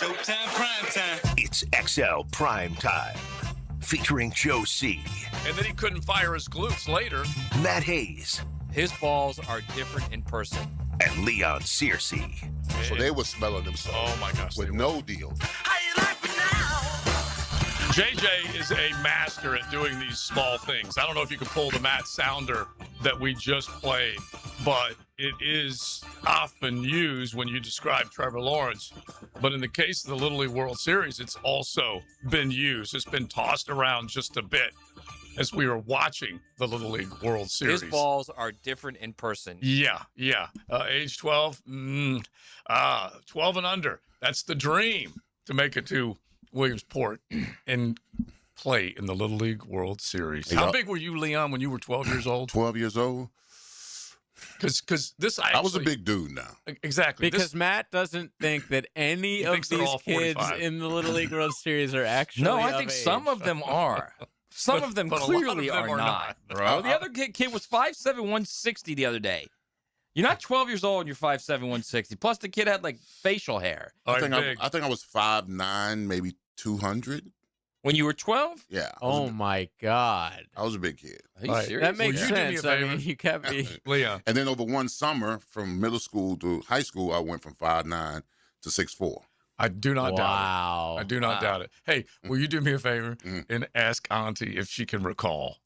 Showtime Primetime. It's XL Primetime, featuring Joe C. And then he couldn't fire his glutes later. Matt Hayes. His balls are different in person. And Leon Searcy. So they were smelling themselves. Oh, my gosh. With no deal. How you like me now? JJ is a master at doing these small things. I don't know if you can pull the Matt Sounder that we just played, but it is often used when you describe Trevor Lawrence. But in the case of the Little League World Series, it's also been used. It's been tossed around just a bit as we were watching the Little League World Series. His balls are different in person. Yeah. Age 12, 12 and under. That's the dream, to make it to Williamsport and play in the Little League World Series. How big were you, Leon, when you were 12 years old? 12 years old? Because this I was a big dude now. Exactly. Because Matt doesn't think that any of thinks they're these all kids 45. in the Little League World Series are actually No, I of think age. some of them are. Some of them but a lot of clearly them are not. Bro. The other kid was 5'7", 160 the other day. You're not 12 years old and you're 5'7", 160. Plus, the kid had, like, facial hair. I think I was 5'9", maybe 200. When you were 12? Yeah. Oh, my God. I was a big kid. Are you Right. serious? That makes Would you do me a sense. I favor? mean, you can't be... Leon. And then over one summer, from middle school to high school, I went from 5'9" to 6'4". I do not doubt Wow. it. I do not doubt it. Hey, will you do me a favor Mhm. and ask Auntie if she can recall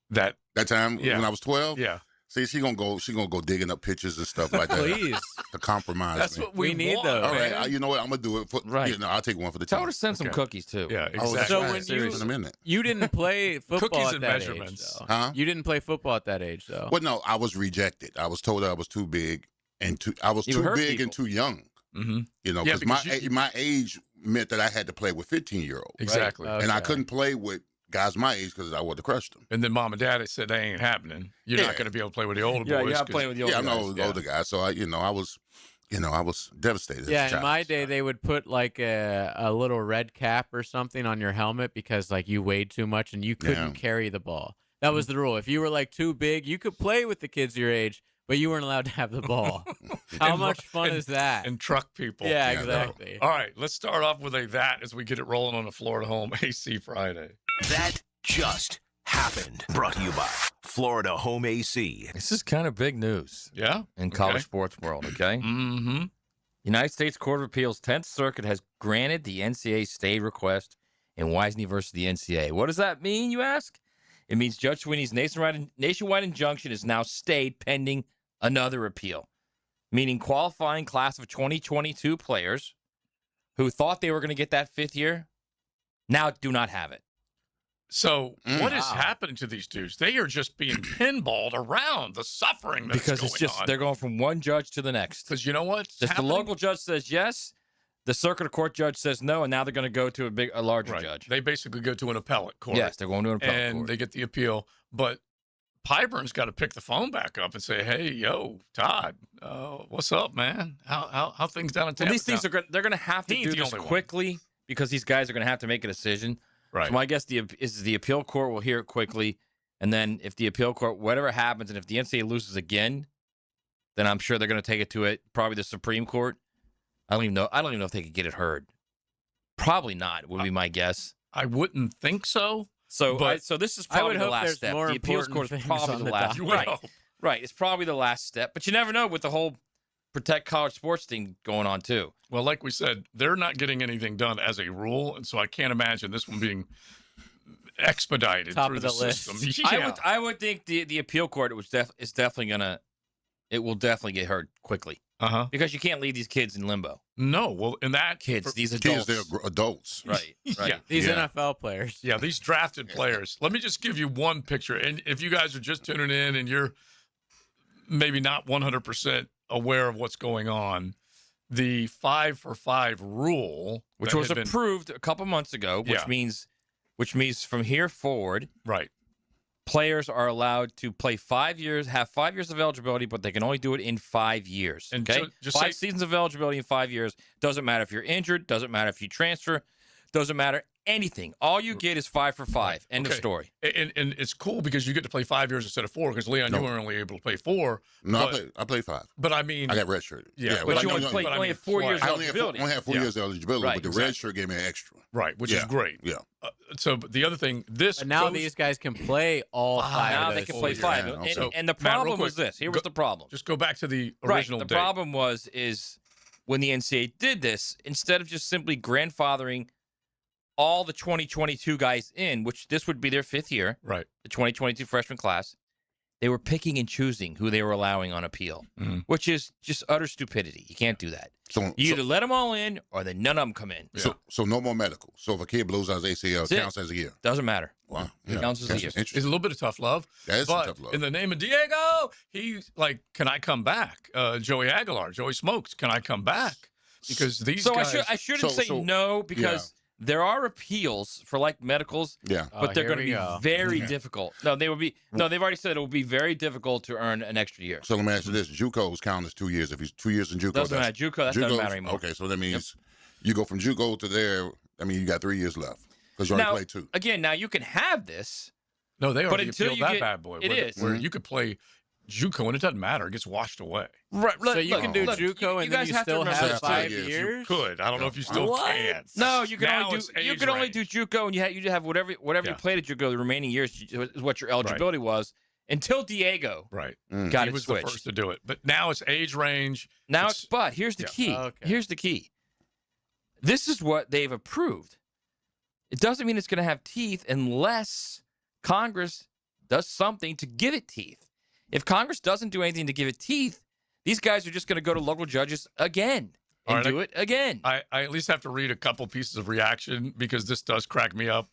that That time Yeah. when I was 12? yeah. See, she gonna go digging up pictures and stuff like that Please. to compromise That's me. what we We need want, those. All right, man. you know what? I'm gonna do it. Right. I'll take one for the Tell team. her to send some Okay. cookies, too. Yeah, Oh, exactly. that's So right. when Seriously, in a minute. You didn't play football Cookies at and that measurements. age, though. Huh? You didn't play football at that age, though. Well, no, I was rejected. I was told that I was too big and I was You too hurt big people. and too young. Mm-hmm. You know, Yeah, because because my age meant that I had to play with 15-year-olds. Exactly. Right. And I Okay. couldn't play with guys my age because I would have crushed them. And then Mom and Daddy said that ain't happening. You're not Yeah. going to be able to play with the older Yeah, boys. you're not 'cause- playing with the older Yeah, I'm guys. the older guy. So I was devastated. Yeah, as a in child. my day, they would put like a little red cap or something on your helmet because like you weighed too much and you couldn't carry the ball. That was the rule. If you were like too big, you could play with the kids your age, but you weren't allowed to have the ball. How And- much fun and- is that? And truck people. Yeah, Yeah, no. exactly. All right, let's start off with that as we get it rolling on the Florida Home AC Friday. That just happened. Brought to you by Florida Home AC. This is kind of big news Yeah? in college Okay. sports world, okay? Mm-hmm. United States Court of Appeals 10th Circuit has granted the NCAA stay request in Wisney versus the NCAA. What does that mean, you ask? It means Judge Sweeney's nationwide injunction is now stayed pending another appeal, meaning qualifying class of 2022 players who thought they were going to get that fifth year now do not have it. So what is Wow. happening to these dudes? They are just being pinballed around the suffering that's Because going it's just, on. they're going from one judge to the next. Because you know what? Just the local judge says yes, the circuit court judge says no, and now they're going to go to a larger Right. judge. They basically go to an appellate court. Yes, they're going to an appellate and court. they get the appeal. But Pyburn's got to pick the phone back up and say, "Hey, yo, Todd, what's up, man? How things down in Well, Tampa?" these things they're going to have to He ain't do the this only one. quickly because these guys are going to have to make a decision. right. So my guess is the appeal court will hear it quickly, and then if the appeal court, whatever happens, and if the NCAA loses again, then I'm sure they're going to take it to probably the Supreme Court. I don't even know if they could get it heard. Probably not. Would be my guess. I wouldn't think so. So, But so this is I would probably the hope last there's step. more The appeals important court is things probably on the the last. docket. You would Right, hope. right. It's probably the last step, but you never know with the whole protect college sports thing going on too. Well, like we said, they're not getting anything done as a rule, and so I can't imagine this one being expedited Top through of the the list. system. Yeah. I would think the appeal court is definitely gonna will definitely get heard quickly Uh-huh. because you can't leave these kids in limbo. No, well, in that Kids, these Kids, adults, they're adults. right? Yeah. These Yeah. NFL players. Yeah, these drafted players. Let me just give you one picture. And if you guys are just tuning in and you're maybe not 100% aware of what's going on, the 5-for-5 rule, which that was had been- approved a couple months ago, Yeah. which means from here forward, right. players are allowed to play 5 years, have 5 years of eligibility, but they can only do it in 5 years. And Okay, just five say- seasons of eligibility in 5 years. Doesn't matter if you're injured. Doesn't matter if you transfer. Doesn't matter anything. All you get is 5 for 5. End of Okay. story. And it's cool because you get to play 5 years instead of 4. Because Leon, you were only able to play 4. No, but, I played 5. But I mean, I got redshirted. Yeah, But you I only, know- only have 4 years I of only eligibility. have 4 years of eligibility, Right, but the exactly. red shirt gave me an extra. right, which is great. Yeah. So, but the other thing, this But now goes- these guys can play all 5 Now of they those can play 4 5. years. Yeah, And, so, and the Matt, real problem was quick, this. Here was the problem. just go back to the Right. original The date. problem is when the NCAA did this, instead of just simply grandfathering all the 2022 guys in, which this would be their 5th year, Right. the 2022 freshman class, they were picking and choosing who they were allowing on appeal, which is just utter stupidity. You can't do that. So, You either let them all in or then none of them come in. so no more medical. So if a kid blows out his ACL, That's it. counts as a year. Doesn't matter. Wow. It counts as a year. It's Interesting. a little bit of tough love. That is some but tough love. in the name of Diego, he's like, can I come back? Joey Aguilar, Joey Smokes, can I come back? Because these So guys. I shouldn't So- say so- no because there are appeals for like medicals, Yeah. but they're here going to we be go. very difficult. No, they will be. No, they've already said it will be very difficult to earn an extra year. So let me ask you this: JUCOs count as 2 years. If he's 2 years in JUCO, Doesn't that's- matter. JUCO, that doesn't JUCOs- matter anymore. Okay, so that means you go from JUCO to there. I mean, you got 3 years left because you already Now, played 2. again, now you can have this. No, they But already until appealed you that get- bad boy. it where, is. where you could play JUCO and it doesn't matter; it gets washed away. Right. So you can do JUCO and then guys you have to still remember have this, too. 5 years. years? Could I don't know if you still What? can. No, you can Now only it's do you age can only do range. JUCO, and you have whatever you played at JUCO the remaining years is what your eligibility was until Diego Right. got He it was switched. the first to do it, but now it's age range. Now, It's- but here's the yeah. key. Okay. Here's the key. This is what they've approved. It doesn't mean it's going to have teeth unless Congress does something to give it teeth. If Congress doesn't do anything to give it teeth, these guys are just going to go to local judges again and All right, do it again. I at least have to read a couple pieces of reaction because this does crack me up.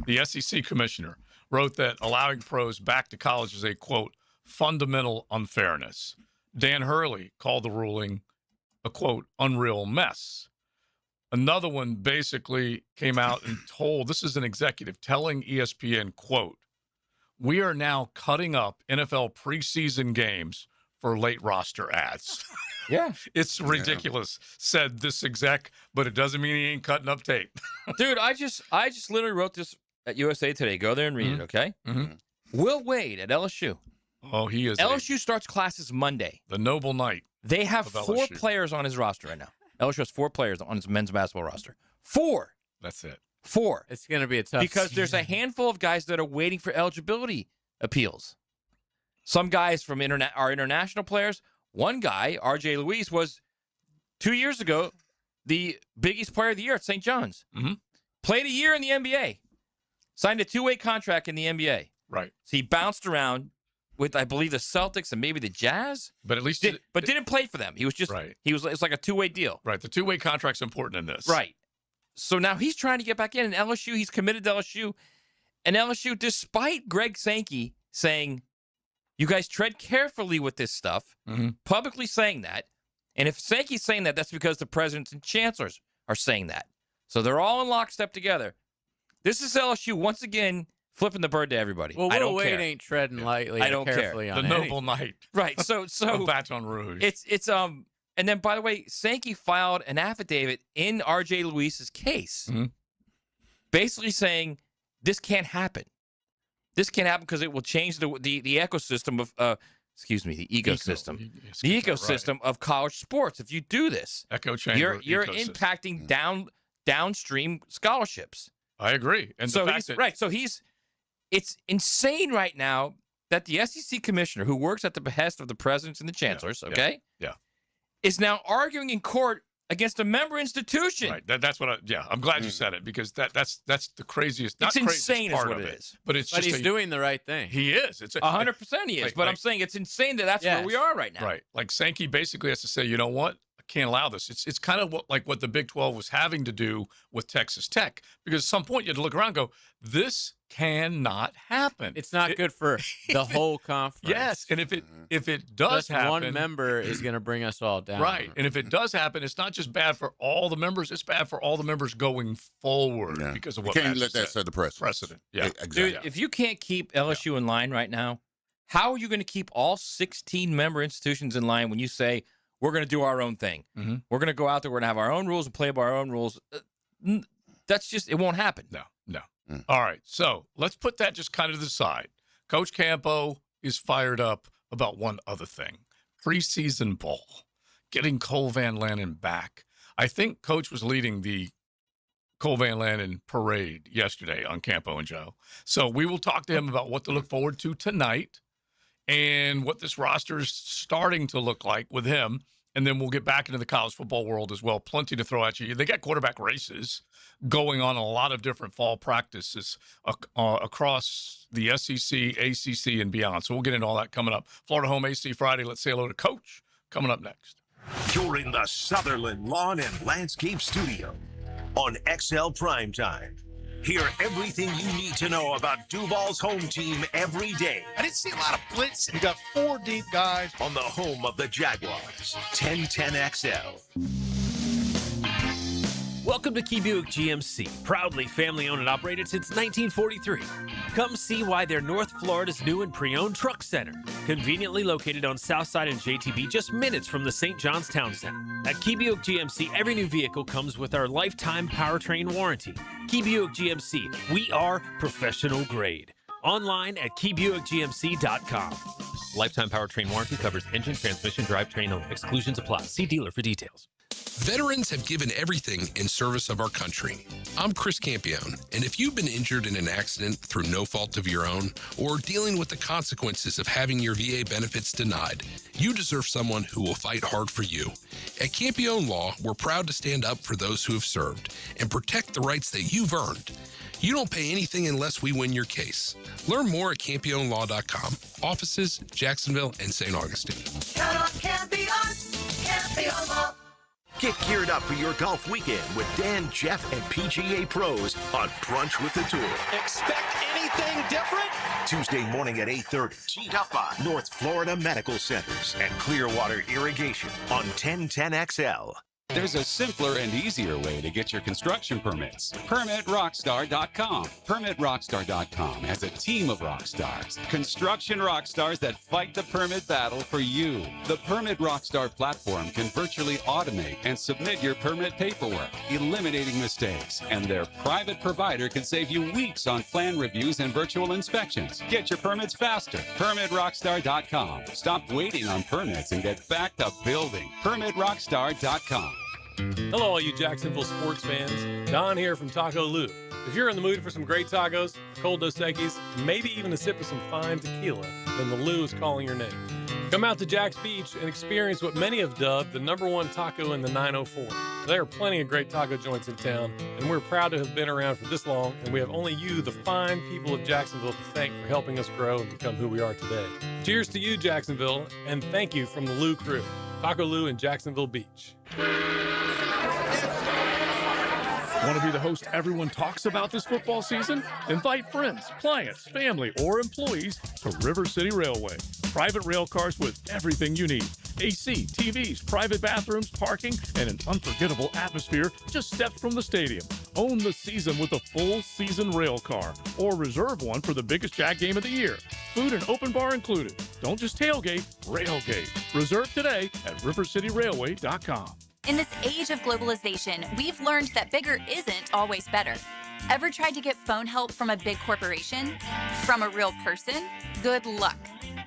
The SEC commissioner wrote that allowing pros back to college is a, quote, fundamental unfairness. Dan Hurley called the ruling a, quote, unreal mess. Another one basically came out and told, this is an executive telling ESPN, quote, we are now cutting up NFL preseason games for late roster ads. Yeah. It's ridiculous, said this exec, but it doesn't mean he ain't cutting up tape. Dude, I just literally wrote this at USA Today. Go there and read it, okay? Mhm. Will Wade at LSU. Oh, he is LSU starts classes Monday. the noble knight. They have Of 4 LSU. players on his roster right now. LSU has 4 players on his men's basketball roster. 4. That's it. 4. It's going to be a tough Because there's a season. handful of guys that are waiting for eligibility appeals. Some guys from our international players. One guy, R.J. Luis, was 2 years ago the Big East Player of the Year at St. John's. Mhm. Played a year in the NBA. Signed a 2-way contract in the NBA. Right. So he bounced around with, I believe, the Celtics and maybe the Jazz, But at least, didn't play for them. He was just Right. It's like a 2-way deal. right. The two-way contract's important in this. Right. So now he's trying to get back in. And LSU, he's committed to LSU. And LSU, despite Greg Sankey saying, you guys tread carefully with this stuff, Mhm. publicly saying that. And if Sankey's saying that, that's because the presidents and chancellors are saying that. So they're all in lockstep together. This is LSU once again flipping the bird to everybody. Well, I Will don't Wade care. ain't treading lightly I or don't care. carefully The on noble anything. knight Right. So of Baton Rouge. it's and then by the way, Sankey filed an affidavit in RJ Luis's case, Mhm. basically saying this can't happen. This can't happen because it will change the ecosystem of the ecosystem. The ecosystem of college sports. If you do this, Echo chamber. you're ecosystem. impacting downstream scholarships. I agree. And So the fact that it's insane right now that the SEC commissioner, who works at the behest of the presidents and the chancellors, yeah, yeah. is now arguing in court against a member institution. Right. That's what I'm glad you said it because that's the craziest. Not It's craziest insane is part what of it it is. But it's But just he's doing the right thing. He is. It's 100% he is. Like- But I'm like- saying it's insane that that's where Yes. we are right now. Right. Like Sankey basically has to say, you know what? I can't allow this. It's kind of what the Big 12 was having to do with Texas Tech because at some point you had to look around and go, this cannot happen. It's not good for the whole conference. Yes. And if it does Just happen, one member is going to bring us all down. right. And if it does happen, it's not just bad for all the members, it's bad for all the members going forward Yeah. because of You what can't Matt let just that said. set the Precedent. Yeah. Exactly. Dude, if you can't keep LSU in line right now, how are you going to keep all 16 member institutions in line when you say, we're going to do our own thing? Mhm. We're going to go out there, we're going to have our own rules and play by our own rules. That's just, it won't happen. No. All right, so let's put that just kind of to the side. Coach Campo is fired up about one other thing. Preseason bowl. Getting Cole Van Lanen back. I think Coach was leading the Cole Van Lanen parade yesterday on Campo and Joe. So we will talk to him about what to look forward to tonight and what this roster is starting to look like with him. And then we'll get back into the college football world as well. Plenty to throw at you. They got quarterback races going on a lot of different fall practices across the SEC, ACC, and beyond. So we'll get into all that coming up. Florida Home AC Friday. Let's say hello to Coach coming up next. You're in the Sutherland Lawn and Landscape Studio on XL Primetime. Hear everything you need to know about Duval's home team every day I didn't see a lot of blitz. You got 4 deep guys. on the home of the Jaguars, 1010XL. Welcome to Key Buick GMC, proudly family-owned and operated since 1943. Come see why they're North Florida's new and pre-owned truck center, conveniently located on Southside and JTB, just minutes from the St. John's Town Center. At Key Buick GMC, every new vehicle comes with our lifetime powertrain warranty. Key Buick GMC, we are professional grade. Online at keybuickgmc.com. Lifetime powertrain warranty covers engine, transmission, drivetrain only. Exclusions apply. See dealer for details. Veterans have given everything in service of our country. I'm Chris Campione, and if you've been injured in an accident through no fault of your own, or dealing with the consequences of having your VA benefits denied, you deserve someone who will fight hard for you. At Campione Law, we're proud to stand up for those who have served and protect the rights that you've earned. You don't pay anything unless we win your case. Learn more at CampioneLaw.com. Offices, Jacksonville, and St. Augustine. Count on Campion Law. Get geared up for your golf weekend with Dan, Jeff, and PGA pros on Brunch with the Tour. Expect anything different? Tuesday morning at 8:30. Teed up by North Florida Medical Centers and Clearwater Irrigation on 1010XL. There's a simpler and easier way to get your construction permits. PermitRockstar.com. PermitRockstar.com has a team of rock stars, construction rock stars that fight the permit battle for you. The Permit Rockstar platform can virtually automate and submit your permit paperwork, eliminating mistakes. And their private provider can save you weeks on plan reviews and virtual inspections. Get your permits faster. PermitRockstar.com. Stop waiting on permits and get back to building. PermitRockstar.com. Hello, all you Jacksonville sports fans. Don here from Taco Lou. If you're in the mood for some great tacos, cold Dos Equis, maybe even a sip of some fine tequila, then the Lou is calling your name. Come out to Jack's Beach and experience what many have dubbed the #1 taco in the 904. There are plenty of great taco joints in town, and we're proud to have been around for this long, and we have only you, the fine people of Jacksonville, to thank for helping us grow and become who we are today. Cheers to you, Jacksonville, and thank you from the Lou crew. Taco Lou in Jacksonville Beach. Want to be the host everyone talks about this football season? Invite friends, clients, family, or employees to River City Railway. Private rail cars with everything you need. AC, TVs, private bathrooms, parking, and an unforgettable atmosphere just steps from the stadium. Own the season with a full season rail car, or reserve one for the biggest Jag game of the year. Food and open bar included. Don't just tailgate, railgate. Reserve today at rivercityrailway.com. In this age of globalization, we've learned that bigger isn't always better. Ever tried to get phone help from a big corporation? From a real person? Good luck.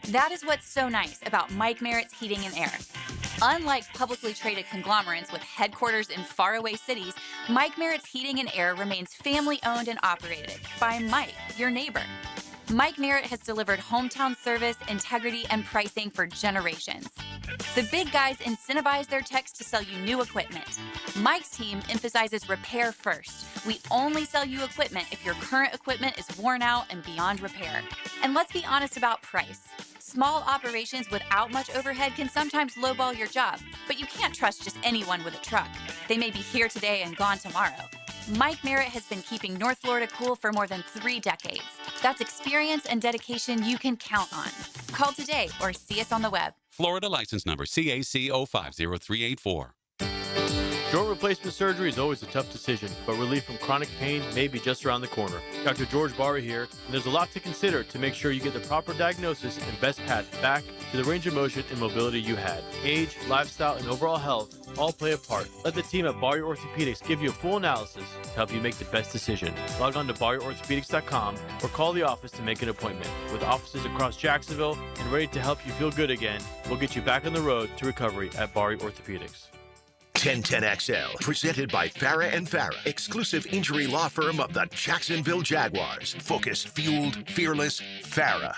That is what's so nice about Mike Merritt's Heating and Air. Unlike publicly traded conglomerates with headquarters in faraway cities, Mike Merritt's Heating and Air remains family-owned and operated by Mike, your neighbor. Mike Merritt has delivered hometown service, integrity, and pricing for generations. The big guys incentivize their techs to sell you new equipment. Mike's team emphasizes repair first. We only sell you equipment if your current equipment is worn out and beyond repair. And let's be honest about price. Small operations without much overhead can sometimes lowball your job, but you can't trust just anyone with a truck. They may be here today and gone tomorrow. Mike Merritt has been keeping North Florida cool for more than 3 decades. That's experience and dedication you can count on. Call today or see us on the web. Florida license number CAC 050384. Joint replacement surgery is always a tough decision, but relief from chronic pain may be just around the corner. Dr. George Barra here, and there's a lot to consider to make sure you get the proper diagnosis and best path back to the range of motion and mobility you had. Age, lifestyle, and overall health all play a part. Let the team at Barra Orthopedics give you a full analysis to help you make the best decision. Log on to barriorthopedics.com or call the office to make an appointment. With offices across Jacksonville and ready to help you feel good again, we'll get you back on the road to recovery at Barra Orthopedics. 1010XL, presented by Farah and Farah, exclusive injury law firm of the Jacksonville Jaguars. Focused, fueled, fearless, Farah.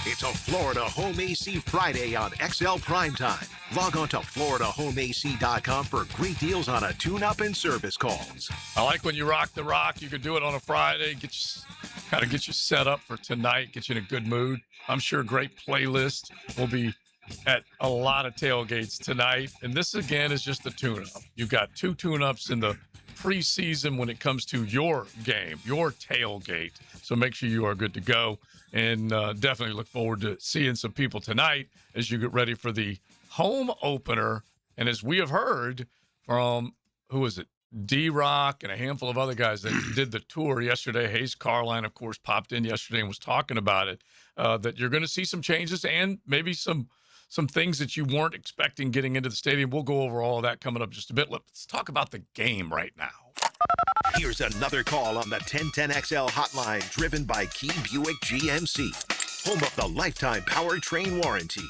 It's a Florida Home AC Friday on XL Primetime. Log on to FloridaHomeAC.com for great deals on a tune-up and service calls. I like when you rock the rock. You can do it on a Friday. Get you set up for tonight. Get you in a good mood. I'm sure a great playlist will be at a lot of tailgates tonight. And this again is just the tune-up. You've got 2 tune-ups in the preseason when it comes to your game, your tailgate. So make sure you are good to go. And definitely look forward to seeing some people tonight as you get ready for the home opener. And as we have heard from, who was it? D-Rock and a handful of other guys that did the tour yesterday. Hayes Carline, of course, popped in yesterday and was talking about it, that you're going to see some changes and maybe some things that you weren't expecting getting into the stadium. We'll go over all of that coming up just a bit. Let's talk about the game right now. Here's another call on the 1010XL hotline, driven by Key Buick GMC, home of the lifetime powertrain warranty.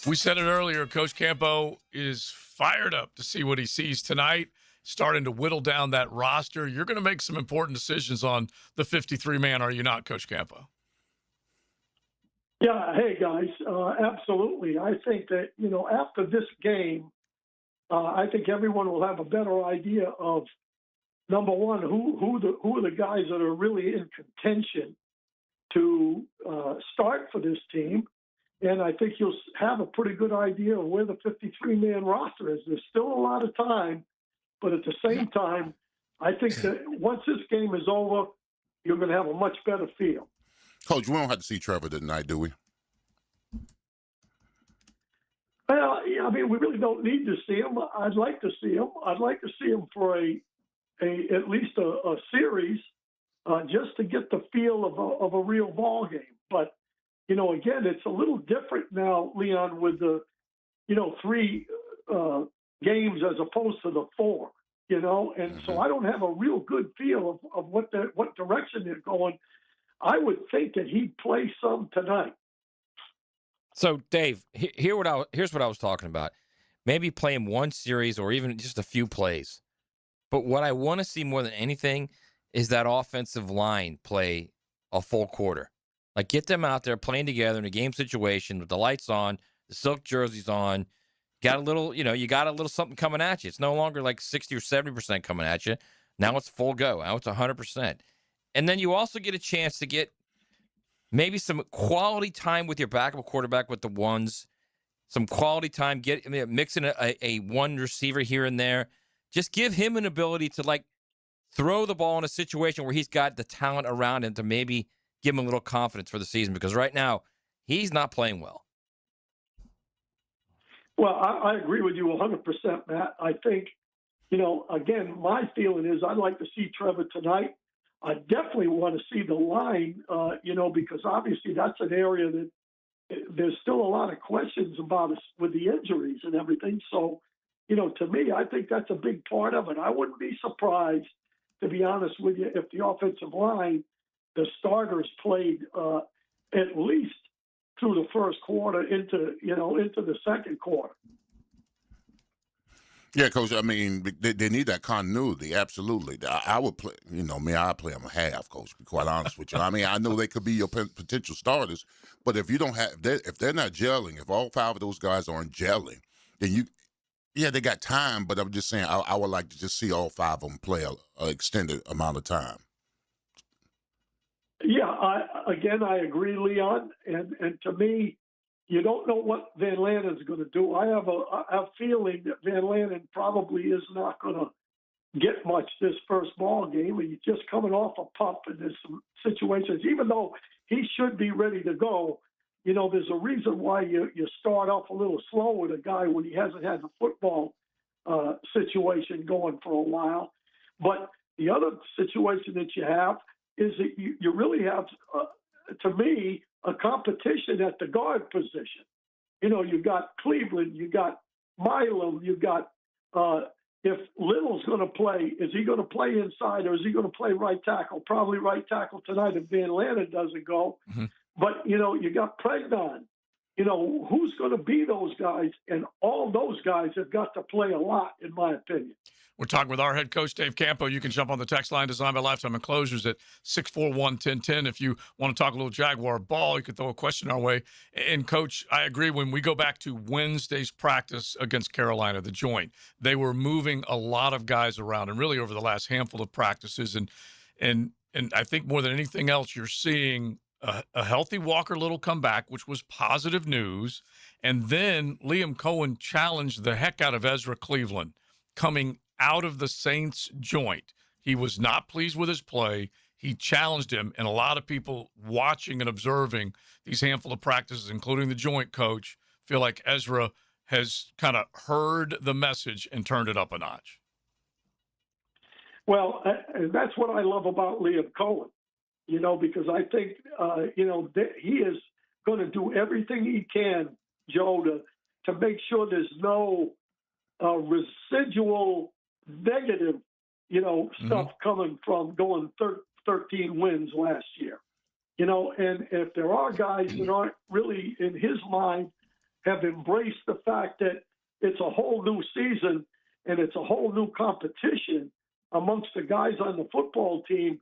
We said it earlier, Coach Campo is fired up to see what he sees tonight, starting to whittle down that roster. You're going to make some important decisions on the 53-man, are you not, Coach Campo? Yeah, hey, guys, absolutely. I think that, after this game, I think everyone will have a better idea of, number one, who are the guys that are really in contention to start for this team. And I think you'll have a pretty good idea of where the 53-man roster is. There's still a lot of time, but at the same time, I think that once this game is over, you're going to have a much better feel. Coach, we don't have to see Trevor tonight, do we? Well, I mean, we really don't need to see him. I'd like to see him. I'd like to see him for at least a series, just to get the feel of a real ball game. But again, it's a little different now, Leon, with the 3 games as opposed to the 4. And so I don't have a real good feel of what direction they're going. I would think that he'd play some tonight. So, Dave, here's what I was talking about. Maybe playing one series or even just a few plays. But what I want to see more than anything is that offensive line play a full quarter. Like, get them out there playing together in a game situation with the lights on, the silk jerseys on. Got a little, you got a little something coming at you. It's no longer like 60 or 70% coming at you. Now it's full go. Now it's 100%. And then you also get a chance to get maybe some quality time with your backup quarterback with the ones, some quality time, mixing a one receiver here and there. Just give him an ability to, throw the ball in a situation where he's got the talent around him to maybe give him a little confidence for the season, because right now he's not playing well. Well, I agree with you 100%, Matt. I think, again, my feeling is I'd like to see Trevor tonight. I definitely want to see the line, because obviously that's an area that there's still a lot of questions about us with the injuries and everything. So, to me, I think that's a big part of it. I wouldn't be surprised, to be honest with you, if the offensive line, the starters played at least through the first quarter into the second quarter. Yeah, Coach, I mean, they need that continuity, absolutely. I would play, I'd play them a half, Coach, to be quite honest with you. I mean, I know they could be your potential starters, but if you don't have, if they're not gelling, if all 5 of those guys aren't gelling, then they got time, but I'm just saying I would like to just see all 5 of them play an extended amount of time. Yeah, I agree, Leon. And to me, you don't know what Van Lanen's going to do. I have a feeling that Van Lanen probably is not going to get much this first ball game, and he's just coming off a pup, and there's some situations, even though he should be ready to go, there's a reason why you start off a little slow with a guy when he hasn't had the football situation going for a while. But the other situation that you have is that you really have, to me, a competition at the guard position. You got Cleveland, you got Milam, you got if Little's going to play, is he going to play inside or is he going to play right tackle? Probably right tackle tonight if Van Lannon doesn't go. Mm-hmm. But, you got Pregnon. Who's going to be those guys? And all those guys have got to play a lot, in my opinion. We're talking with our head coach, Dave Campo. You can jump on the text line designed by Lifetime Enclosures at 641-1010. If you want to talk a little Jaguar ball, you can throw a question our way. And, Coach, I agree. When we go back to Wednesday's practice against Carolina, the joint, they were moving a lot of guys around, and really over the last handful of practices. And I think more than anything else, you're seeing a healthy Walker Little come back, which was positive news. And then Liam Cohen challenged the heck out of Ezra Cleveland coming out of the Saints joint. He was not pleased with his play. He challenged him, and a lot of people watching and observing these handful of practices, including the joint coach, feel like Ezra has kind of heard the message and turned it up a notch. Well, that's what I love about Liam Cohen, because I think, he is going to do everything he can, Joe, to make sure there's no residual negative, stuff coming from going 13 wins last year. And if there are guys that aren't really, in his mind, have embraced the fact that it's a whole new season and it's a whole new competition amongst the guys on the football team,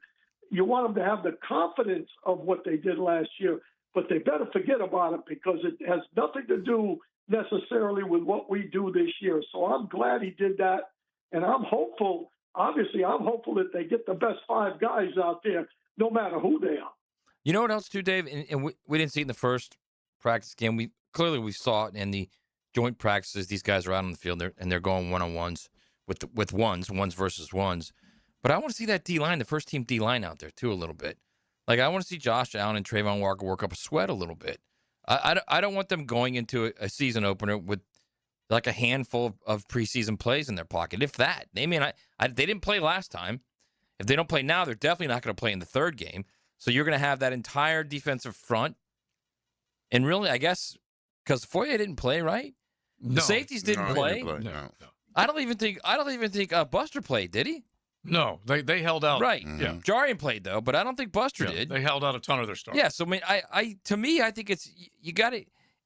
you want them to have the confidence of what they did last year, but they better forget about it because it has nothing to do necessarily with what we do this year. So I'm glad he did that. And I'm hopeful, obviously, that they get the best 5 guys out there, no matter who they are. You know what else too, Dave? And we didn't see it in the first practice game. We saw it in the joint practices. These guys are out on the field and they're going one-on-ones with ones versus ones. But I want to see that D-line, the first team D-line out there too a little bit. Like I want to see Josh Allen and Trayvon Walker work up a sweat a little bit. I don't want them going into a season opener with like a handful of preseason plays in their pocket. If that, they didn't play last time. If they don't play now, they're definitely not going to play in the third game. So you're going to have that entire defensive front. And really, I guess, because Foye didn't play, right? No. The safeties didn't play. No. I don't even think Buster played, did he? No, they held out. Right. Mm-hmm. Yeah. Jarian played though, but I don't think Buster did. They held out a ton of their starters. Yeah, so I think it's you got to.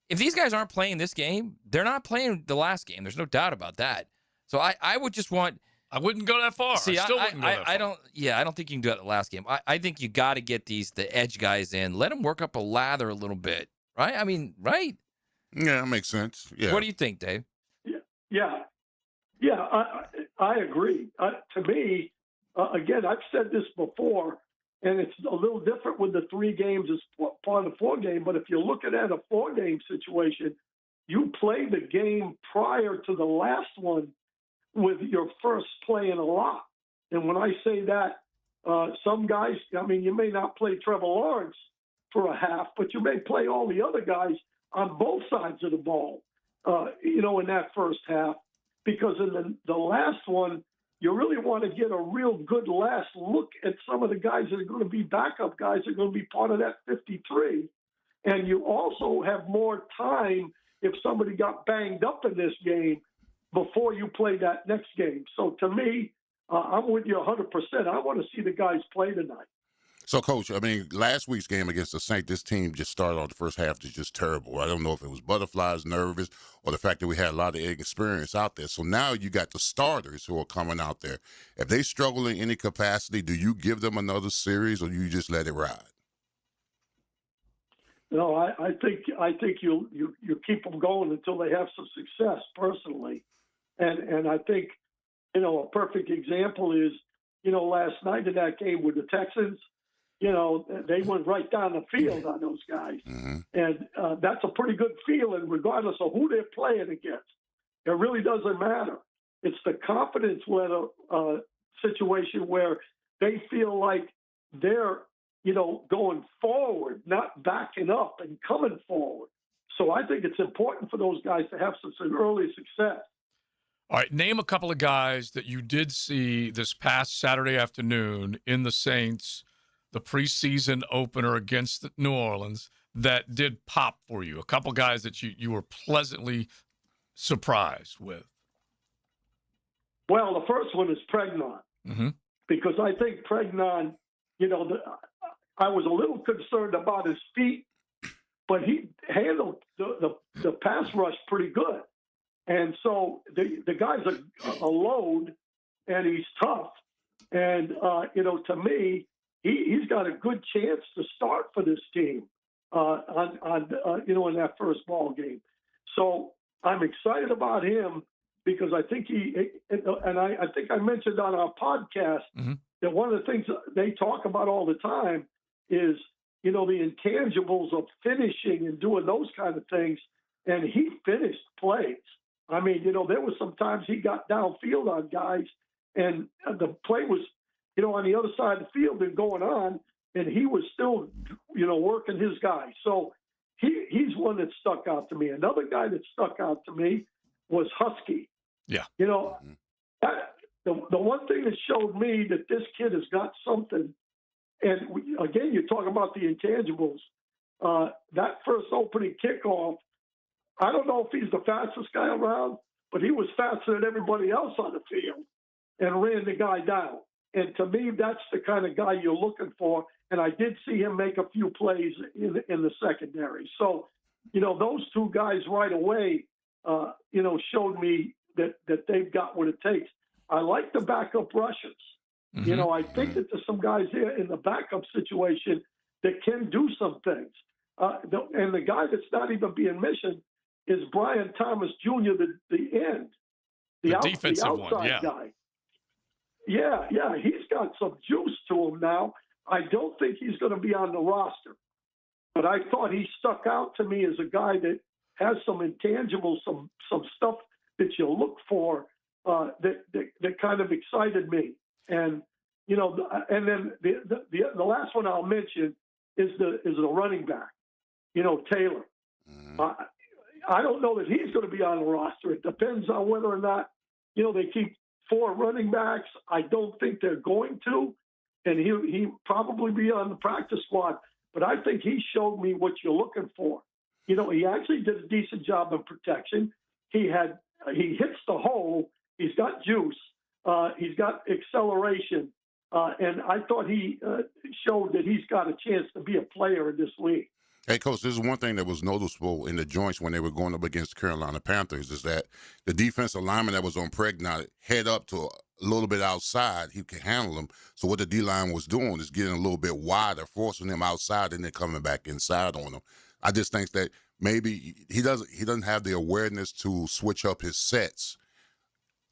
If these guys aren't playing this game, they're not playing the last game. There's no doubt about that. So I would just want. I wouldn't go that far. See, I still wouldn't go that far. I don't think you can do that the last game. I think you got to get the edge guys in. Let them work up a lather a little bit, right? I mean, right? Yeah, that makes sense. Yeah. What do you think, Dave? Yeah. I agree. To me, again, I've said this before, and it's a little different with the 3 games as part of the 4 game. But if you're looking at a 4-game situation, you play the game prior to the last one with your first playing a lot. And when I say that, some guys, you may not play Trevor Lawrence for a half, but you may play all the other guys on both sides of the ball, in that first half. Because in the last one, you really want to get a real good last look at some of the guys that are going to be backup guys that are going to be part of that 53. And you also have more time if somebody got banged up in this game before you play that next game. So to me, I'm with you 100%. I want to see the guys play tonight. So, Coach, last week's game against the Saints, this team just started on the first half just terrible. I don't know if it was butterflies, nervous, or the fact that we had a lot of experience out there. So now you got the starters who are coming out there. If they struggle in any capacity, do you give them another series or do you just let it ride? No, I think you keep them going until they have some success, personally. And I think, a perfect example is, last night in that game with the Texans, they went right down the field on those guys. Mm-hmm. And that's a pretty good feeling regardless of who they're playing against. It really doesn't matter. it's the confidence situation where they feel like they're, going forward, not backing up and coming forward. So I think it's important for those guys to have some early success. All right, name a couple of guys that you did see this past Saturday afternoon in the Saints, the preseason opener against New Orleans, that did pop for you. A couple guys that you were pleasantly surprised with. Well, the first one is Pregnon, because I think Pregnon, I was a little concerned about his feet, but he handled the pass rush pretty good. And so the guy's a load, and he's tough. And, to me, he's got a good chance to start for this team in that first ball game. So I'm excited about him because I think I think I mentioned on our podcast that one of the things they talk about all the time is, the intangibles of finishing and doing those kind of things. And he finished plays. I mean, there was some times he got downfield on guys and the play was, on the other side of the field and going on, and he was still, working his guys. So he's one that stuck out to me. Another guy that stuck out to me was Husky. Yeah. The one thing that showed me that this kid has got something, and again, you talk about the intangibles, that first opening kickoff, I don't know if he's the fastest guy around, but he was faster than everybody else on the field and ran the guy down. And to me, that's the kind of guy you're looking for. And I did see him make a few plays in the secondary. So, those two guys right away, showed me that they've got what it takes. I like the backup rushers. I think that there's some guys here in the backup situation that can do some things. And the guy that's not even being mentioned is Brian Thomas Jr., the end. The defensive outside one, yeah. guy. Yeah, he's got some juice to him now. I don't think he's going to be on the roster. But I thought he stuck out to me as a guy that has some intangibles, some stuff that you look for that kind of excited me. And, and then the last one I'll mention is the running back, Taylor. I don't know that he's going to be on the roster. It depends on whether or not, they keep 4 running backs. I don't think they're going to, and he probably be on the practice squad. But I think he showed me what you're looking for. He actually did a decent job of protection. He hits the hole. He's got juice. He's got acceleration. And I thought he showed that he's got a chance to be a player in this league. Hey, Coach, this is one thing that was noticeable in the joints when they were going up against Carolina Panthers is that the defensive lineman that was on Pregnon head up to a little bit outside. He could handle them. So what the D-line was doing is getting a little bit wider, forcing him outside and then coming back inside on him. I just think that maybe he doesn't have the awareness to switch up his sets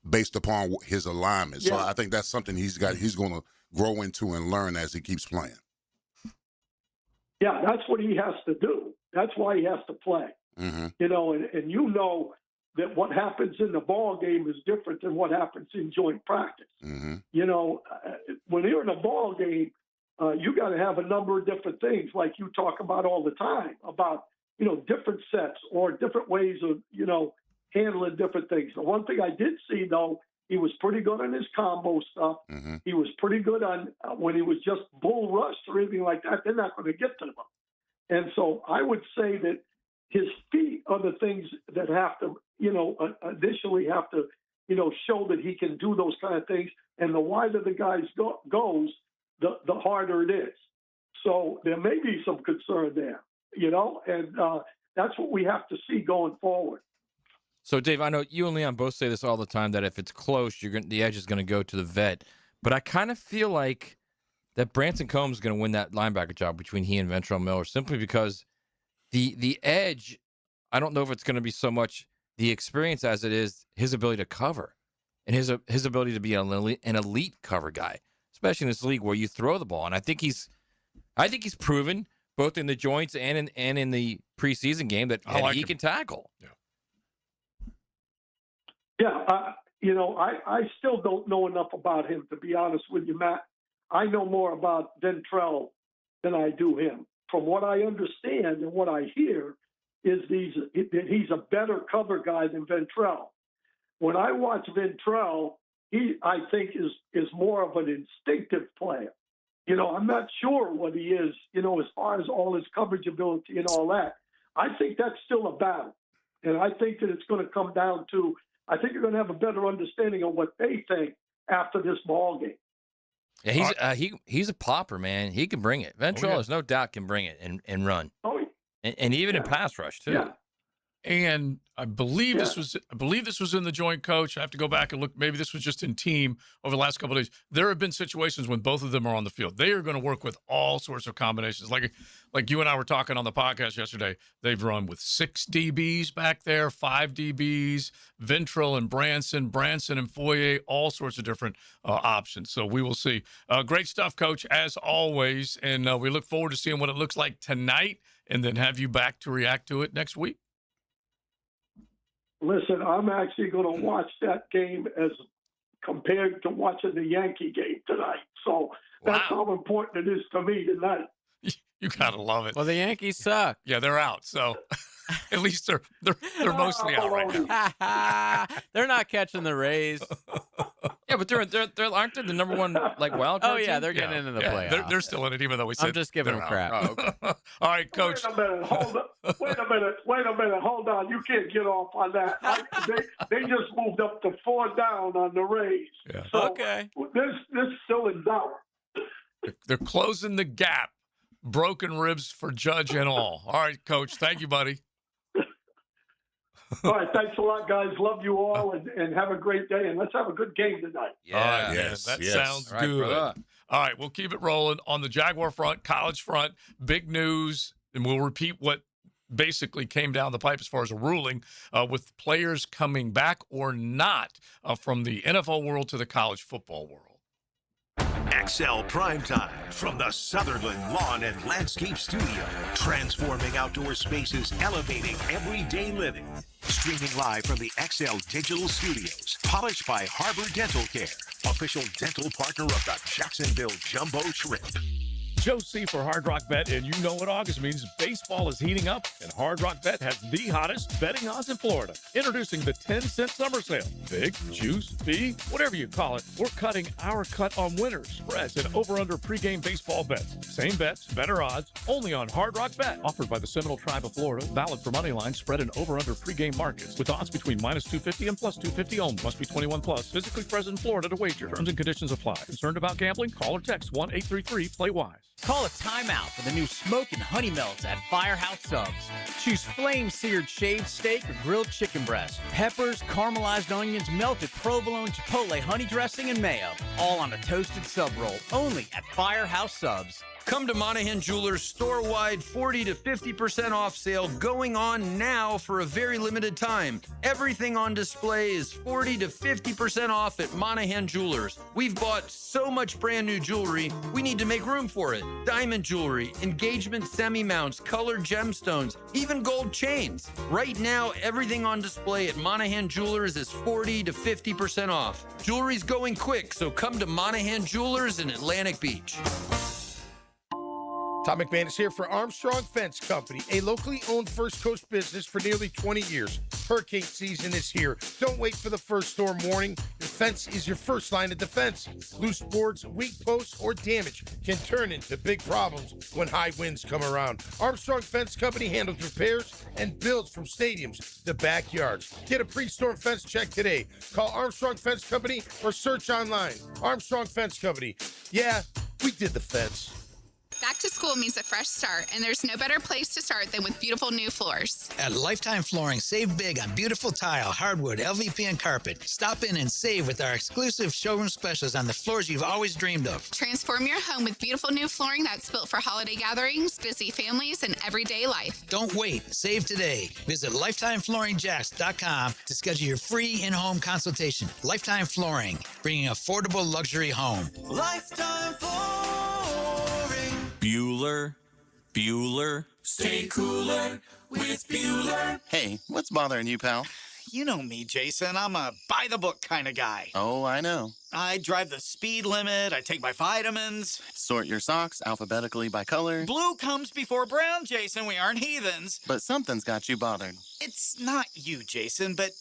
based upon his alignment. So I think that's something he's going to grow into and learn as he keeps playing. Yeah, that's what he has to do. That's why he has to play. And that what happens in the ball game is different than what happens in joint practice. When you're in a ball game, you got to have a number of different things, like you talk about all the time, about different sets or different ways of handling different things. The one thing I did see, though, he was pretty good on his combo stuff. He was pretty good on when he was just bull rushed or anything like that. They're not going to get to him. And so I would say that his feet are the things that have to, initially have to, show that he can do those kind of things. And the wider the guys goes, the harder it is. So there may be some concern there, and that's what we have to see going forward. So, Dave, I know you and Leon both say this all the time, that if it's close, the edge is going to go to the vet. But I kind of feel like that Branson Combs is going to win that linebacker job between he and Ventrell Miller, simply because the edge, I don't know if it's going to be so much the experience as it is his ability to cover and his ability to be an elite cover guy, especially in this league where you throw the ball. And I think he's proven both in the joints and in the preseason game that he can tackle. Yeah, you know, I still don't know enough about him, to be honest with you, Matt. I know more about Ventrell than I do him. From what I understand and what I hear is that he's a better cover guy than Ventrell. When I watch Ventrell, I think is more of an instinctive player. You know, I'm not sure what he is, you know, as far as all his coverage ability and all that. I think that's still a battle. And I think that it's going to come down to, I think you're going to have a better understanding of what they think after this ball game. Yeah, he's a popper, man. He can bring it. Ventrell, there's no doubt, can bring it and run. Oh, and even in pass rush too. Yeah. And I believe this was in the joint coach. I have to go back and look. Maybe this was just in team over the last couple of days. There have been situations when both of them are on the field. They are going to work with all sorts of combinations. Like you and I were talking on the podcast yesterday. They've run with 6 DBs back there, 5 DBs, Ventrell and Branson and Foyer, all sorts of different options. So we will see. Great stuff, Coach, as always. And we look forward to seeing what it looks like tonight and then have you back to react to it next week. Listen, I'm actually going to watch that game as compared to watching the Yankee game tonight. So that's how important it is to me tonight. You gotta love it. Well, the Yankees suck. Yeah, they're out. So at least they're mostly out right now. They're not catching the Rays. Yeah, but they're aren't they the number one wild card? Oh yeah, team? they're getting into the playoffs. They're still in it, even though we said I'm just giving them crap. Oh, okay. All right, Coach. Wait a minute. Hold on. You can't get off on that. They just moved up to 4 down on the Rays. Yeah. So okay. This still in doubt. They're closing the gap. Broken ribs for Judge and all. All right, Coach. Thank you, buddy. All right, thanks a lot, guys. Love you all, and have a great day. And let's have a good game tonight. Yeah, all right, yes, man. That sounds good. Brother. All right, we'll keep it rolling on the Jaguar front, college front. Big news, and we'll repeat what basically came down the pipe as far as a ruling with players coming back or not from the NFL world to the college football world. XL Primetime from the Sutherland Lawn and Landscape Studio. Transforming outdoor spaces, elevating everyday living. Streaming live from the XL Digital Studios. Polished by Harbor Dental Care. Official dental partner of the Jacksonville Jumbo Shrimp. Joe C for Hard Rock Bet, and you know what August means. Baseball is heating up, and Hard Rock Bet has the hottest betting odds in Florida. Introducing the 10-cent summer sale. Big, juice, fee, whatever you call it, we're cutting our cut on winners, spreads, and over-under pregame baseball bets. Same bets, better odds, only on Hard Rock Bet. Offered by the Seminole Tribe of Florida, valid for money line, spread, and over-under pregame markets, with odds between -250 and +250 only. Must be 21 plus. Physically present in Florida to wager. Terms and conditions apply. Concerned about gambling? Call or text 1-833-PLAY-WISE. Call a timeout for the new Smoke and Honey Melts at Firehouse Subs. Choose flame-seared shaved steak or grilled chicken breast. Peppers, caramelized onions, melted provolone, chipotle, honey dressing, and mayo. All on a toasted sub roll. Only at Firehouse Subs. Come to Monahan Jewelers store-wide 40 to 50% off sale going on now for a very limited time. Everything on display is 40 to 50% off at Monahan Jewelers. We've bought so much brand new jewelry, we need to make room for it. Diamond jewelry, engagement semi-mounts, colored gemstones, even gold chains. Right now, everything on display at Monahan Jewelers is 40 to 50% off. Jewelry's going quick, so come to Monahan Jewelers in Atlantic Beach. Tom McMahon is here for Armstrong Fence Company, a locally owned First Coast business for nearly 20 years. Hurricane season is here. Don't wait for the first storm warning. Your fence is your first line of defense. Loose boards, weak posts, or damage can turn into big problems when high winds come around. Armstrong Fence Company handles repairs and builds from stadiums to backyards. Get a pre-storm fence check today. Call Armstrong Fence Company or search online. Armstrong Fence Company. Yeah, we did the fence. Back to school means a fresh start, and there's no better place to start than with beautiful new floors. At Lifetime Flooring, save big on beautiful tile, hardwood, LVP, and carpet. Stop in and save with our exclusive showroom specials on the floors you've always dreamed of. Transform your home with beautiful new flooring that's built for holiday gatherings, busy families, and everyday life. Don't wait. Save today. Visit LifetimeFlooringJax.com to schedule your free in-home consultation. Lifetime Flooring, bringing affordable luxury home. Lifetime Flooring. Bueller. Stay cooler with Bueller. Hey, what's bothering you, pal? You know me, Jason. I'm a by-the-book kind of guy. Oh, I know. I drive the speed limit. I take my vitamins. Sort your socks alphabetically by color. Blue comes before brown, Jason. We aren't heathens. But something's got you bothered. It's not you, Jason, but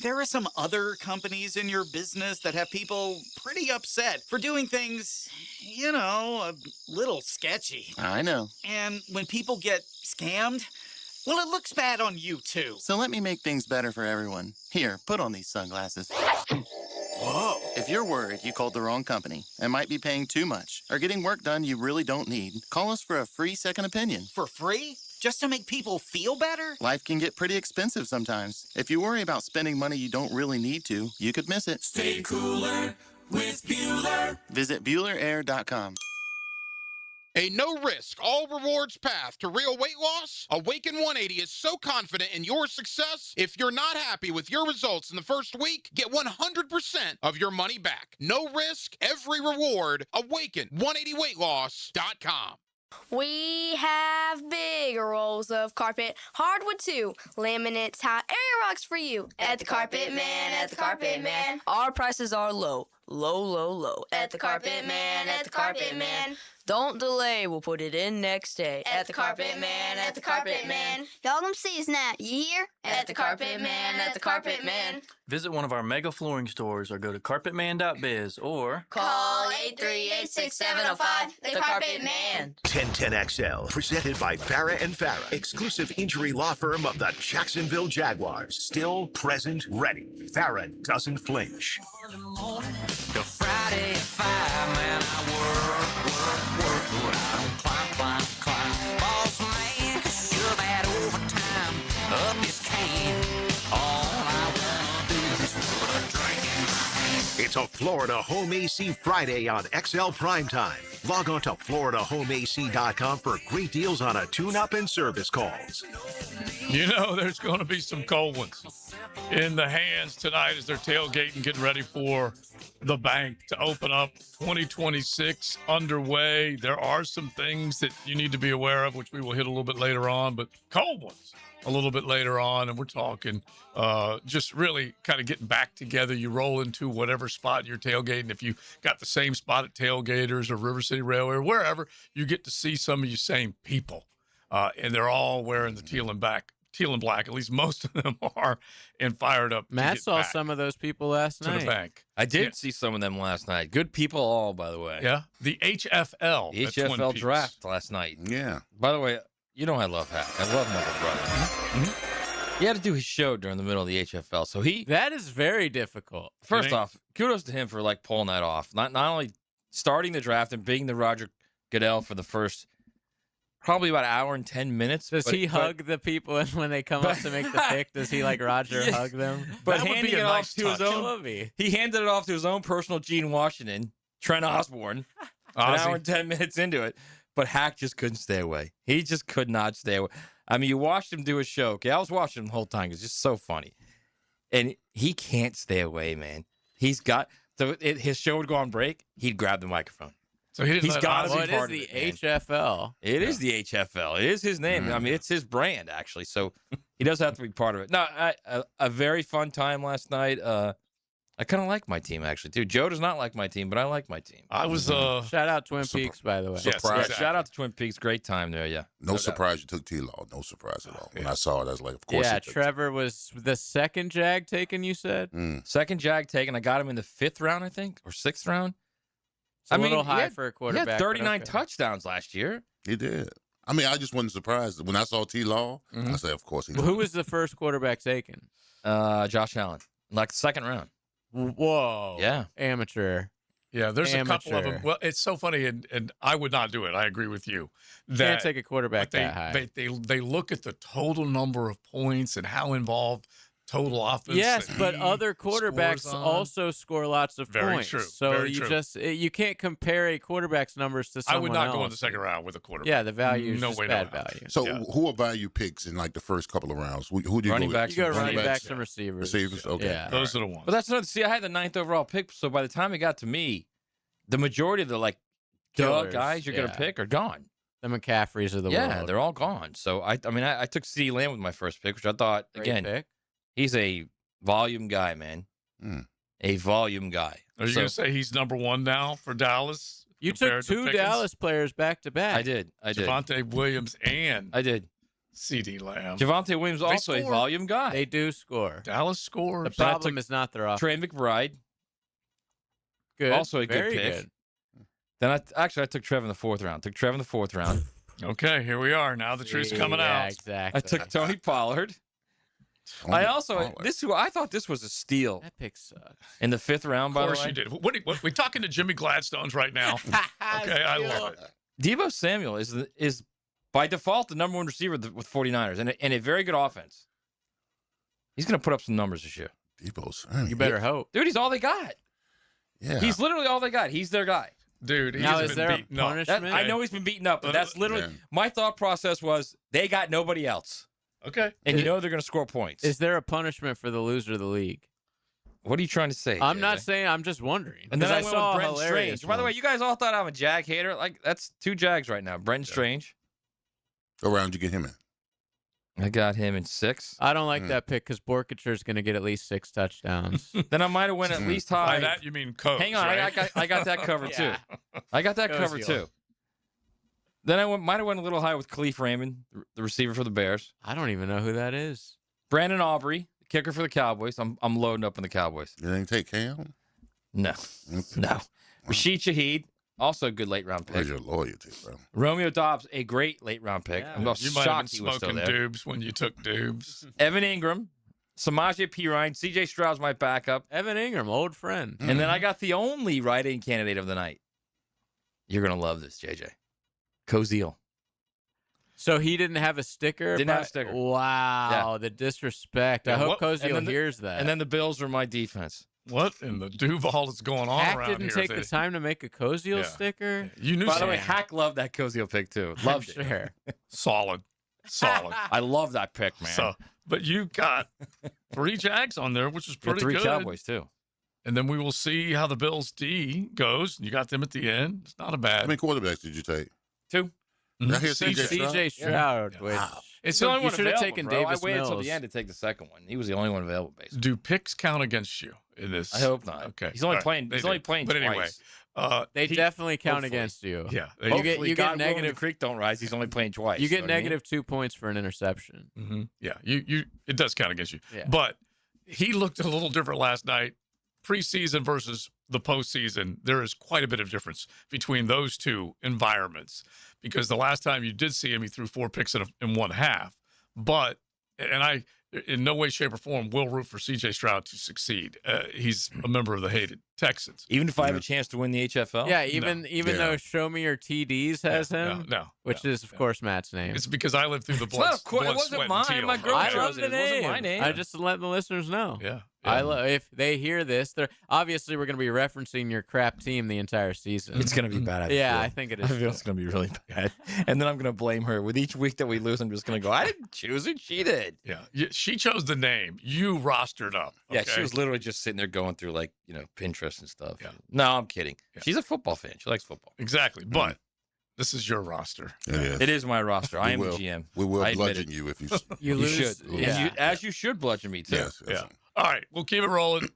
there are some other companies in your business that have people pretty upset for doing things, a little sketchy. I know. And when people get scammed, well, it looks bad on you, too. So let me make things better for everyone. Here, put on these sunglasses. Whoa. If you're worried you called the wrong company and might be paying too much or getting work done you really don't need, call us for a free second opinion. For free? Just to make people feel better? Life can get pretty expensive sometimes. If you worry about spending money you don't really need to, you could miss it. Stay cooler with Bueller. Visit BuellerAir.com. A no-risk, all-rewards path to real weight loss? Awaken 180 is so confident in your success, if you're not happy with your results in the first week, get 100% of your money back. No risk, every reward. Awaken180weightloss.com. We have big rolls of carpet, hardwood too, laminate tile, area rocks for you. At the Carpet Man, at the Carpet Man. Our prices are low, low, low, low. At the Carpet Man, at the Carpet Man. Don't delay, we'll put it in next day. At the Carpet Man, at the Carpet Man. Y'all come see us now, you hear? At the Carpet Man, at the Carpet Man. Visit one of our mega flooring stores or go to carpetman.biz or call 838-6705, the Carpet Man. 1010XL, presented by Farah and Farah, exclusive injury law firm of the Jacksonville Jaguars. Still, present, ready. Farah doesn't flinch. The Friday 5, man, I work. Climb. Boss man can shove that overtime up his cane. All I wanna do is put a drink in my hand. It's a Florida Home AC Friday on XL Primetime. Log on to FloridaHomeAC.com for great deals on a tune-up and service calls. There's going to be some cold ones in the hands tonight as they're tailgating, getting ready for the bank to open up. 2026 underway. There are some things that you need to be aware of, which we will hit a little bit later on, but cold ones a little bit later on. And we're talking just really kind of getting back together. You roll into whatever spot you're tailgating. If you got the same spot at Tailgaters or River City Railway or wherever, you get to see some of you same people. And they're all wearing the teal and black, at least most of them are, and fired up. Matt saw some of those people last night. To the bank. I did see some of them last night. Good people all, by the way. Yeah. The HFL. The HFL draft last night. Yeah. By the way, I love Hack. I love my brother. Mm-hmm. He had to do his show during the middle of the HFL. So that is very difficult. First off, kudos to him for pulling that off. Not only starting the draft and being the Roger Goodell for the first probably about an hour and 10 minutes. Does he hug the people when they come up to make the pick? Does he Roger hug them? But handing it off to his own, he handed it off to his own personal Gene Washington, Trent Osborne, an hour and 10 minutes into it. But Hack just couldn't stay away. He just could not stay away. I mean, you watched him do his show. Okay, I was watching him the whole time. It's just so funny. And he can't stay away, man. He's got his show would go on break. He'd grab the microphone. So he's got it is the HFL. It is the HFL. It is his name. I mean, it's his brand, actually. So he does have to be part of it. No, a very fun time last night. I kind of like my team, actually, too. Joe does not like my team, but I like my team. I was shout out Twin Peaks, by the way. Yes, exactly. Shout out to Twin Peaks. Great time there, yeah. No surprise you took T-Law. No surprise at all. When I saw it, I was like, of course. Yeah, Trevor was the second Jag taken, you said? Second Jag taken. I got him in the 5th round, I think, or 6th round. It's a little high for a quarterback. He had 39 touchdowns last year. He did. I mean, I just wasn't surprised. When I saw T-Law, I said, of course he did. Who was the first quarterback taken? Josh Allen. Like 2nd round. Whoa. Yeah. Amateur. Yeah, there's a couple of them. Well, it's so funny, and I would not do it. I agree with you. Can't take a quarterback that high. They look at the total number of points and how involved total offense. Yes, but other quarterbacks also score lots of Very points. true. So Very you true. you can't compare a quarterback's numbers to someone I would not else. go in the 2nd round with a quarterback. Yeah, the value is no just way, bad no how. value. So who are value picks in the first couple of rounds? Who do you running go backs? You go running backs and receivers. Receivers, okay. Yeah. Those are the ones. But that's another. See, I had the 9th overall pick, so by the time it got to me, the majority of the Killers, guys you're gonna pick are gone. The McCaffreys of the world. Yeah, they're all gone. So I took CeeDee Lamb with my first pick, which I thought Great again pick. he's a Volume guy, man. A volume guy. Are you going to say he's number one now for Dallas? You took two Dallas players back to back. I did. Javonte Williams and I did. CeeDee Lamb. Javonte Williams also a volume guy. They do score. Dallas scores. The problem is not their offense. Trey McBride. Good. Also a Very good pick. good. Then I took Trev in the 4th round. Okay, here we are. Now the truth's coming out. Exactly. I took Tony Pollard. I thought this was a steal. That pick sucks. In the 5th round, by the way. Of course you did. What we talking to Jimmy Gladstones right now? Okay, I love it. Deebo Samuel is by default the number 1 receiver with 49ers and a very good offense. He's going to put up some numbers this year. Deebo Samuel. You better hope. Dude, he's all they got. Yeah. He's literally all they got. He's their guy. Dude, now is there a punishment? I know he's been beaten up, but that's literally my thought process was they got nobody else. Okay. And you know they're going to score points. Is there a punishment for the loser of the league? What are you trying to say? I'm not saying. I'm just wondering. And then I saw went with Brent hilarious Strange. By the way, you guys all thought I'm a Jag hater. Like that's 2 Jags right now. Brent Strange. What round you get him in? I got him in 6. I don't like that pick because Borkature is going to get at least 6 touchdowns. Then I might have went at least high. By that you mean Coach. Hang on, right? I got that covered too. I got that covered too. Then I might have went a little high with Khalif Raymond, the receiver for the Bears. I don't even know who that is. Brandon Aubrey, the kicker for the Cowboys. I'm loading up on the Cowboys. You didn't take Cam? No. Rashid Shaheed, also a good late round pick. Where's your loyalty, bro? Romeo Dobbs, a great late round pick. Yeah. I'm You might have been shocked he was still smoking there. Dubes when you took Dubes. Evan Ingram, Samaje Perine, CJ Stroud's my backup. Evan Ingram, old friend. And then I got the only write-in candidate of the night. You're going to love this, JJ. Koziel. So he didn't have a sticker? Didn't have a sticker. Wow, the disrespect. I hope Koziel hears that. And then the Bills were my defense. What in the Duval is going on Hack around didn't here? take the time to make a Koziel sticker? You knew By the way, something. Hack loved that Koziel pick too. Loved I'm sure. Solid. I love that pick, man. So, but you got 3 Jags on there, which is You got pretty 3 good. Cowboys too. And then we will see how the Bills D goes. You got them at the end. It's not a bad. How many quarterbacks did you take? 2. Did I hear CJ Stroud. Yeah. Which It's the only you one should have available, taken bro. Davis I waited until Mills. the end to take the second one. He was the only one available, basically. Do picks count against you in this? I hope not. Okay. He's only All right. playing. They He's only do. playing But twice. anyway, they definitely count hopefully. against you. yeah. You get God willing, negative. the creek don't rise. He's only playing twice. You get know what I mean? negative 2 points for an interception. Mm-hmm. Yeah. You. It does count against you. Yeah. But he looked a little different last night. Preseason versus the postseason, there is quite a bit of difference between those two environments. Because the last time you did see him, he threw 4 picks in one half. But I, in no way, shape, or form, will root for C.J. Stroud to succeed. He's a member of the hated Texans. Even if I have a chance to win the HFL? Yeah, even though Show Me Your TDs has him, which is, of course, Matt's name. It's because I lived through the blood, not a qu- it blood wasn't sweat, mine. and tears. My girl I chose love it. the It wasn't name. my name. I just let the listeners know. Yeah. If they hear this, they're obviously we're going to be referencing your crap team the entire season. It's going to be bad. I think it is. I feel it's going to be really bad. And then I'm going to blame her. With each week that we lose, I'm just going to go, I didn't choose it. She did. Yeah. She chose the name. You rostered up. Yeah, okay? she was literally just sitting there going through, like, Pinterest and stuff. Yeah. No, I'm kidding. Yeah. She's a football fan. She likes football. Exactly. But this is your roster. It is my roster. I am the GM. We will I admit bludgeon it. you if you You You lose. should. Yeah. As you should bludgeon me, too. Yes. Yeah. All right, we'll keep it rolling.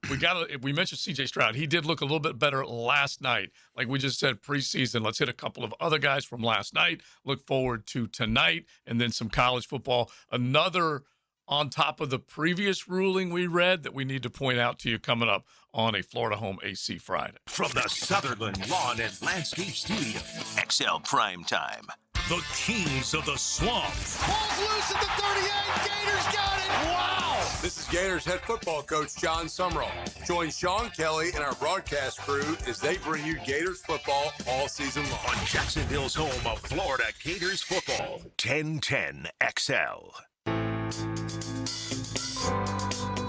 We mentioned C.J. Stroud. He did look a little bit better last night. Like we just said, preseason. Let's hit a couple of other guys from last night. Look forward to tonight, and then some college football. Another on top of the previous ruling we read that we need to point out to you coming up on a Florida Home AC Friday. From the Sutherland Lawn and Landscape Studio, XL Primetime. The Kings of the Swamp. Ball's loose at the 38. Gators got it. Wow. This is Gators head football coach John Summerall. Join Sean Kelly and our broadcast crew as they bring you Gators football all season long. On Jacksonville's home of Florida Gators football, 1010 XL.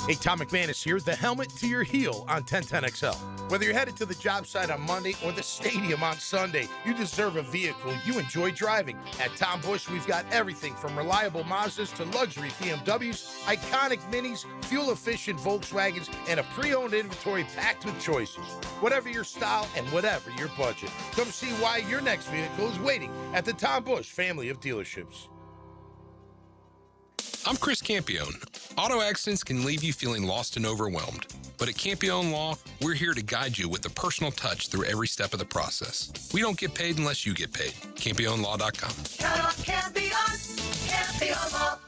Hey, Tom McManus here, the helmet to your heel on 1010XL. Whether you're headed to the job site on Monday or the stadium on Sunday, you deserve a vehicle you enjoy driving. At Tom Busch, we've got everything from reliable Mazdas to luxury BMWs, iconic Minis, fuel-efficient Volkswagens, and a pre-owned inventory packed with choices. Whatever your style and whatever your budget. Come see why your next vehicle is waiting at the Tom Busch family of dealerships. I'm Chris Campione. Auto accidents can leave you feeling lost and overwhelmed. But at Campione Law, we're here to guide you with a personal touch through every step of the process. We don't get paid unless you get paid. CampioneLaw.com. Count on Campione Law.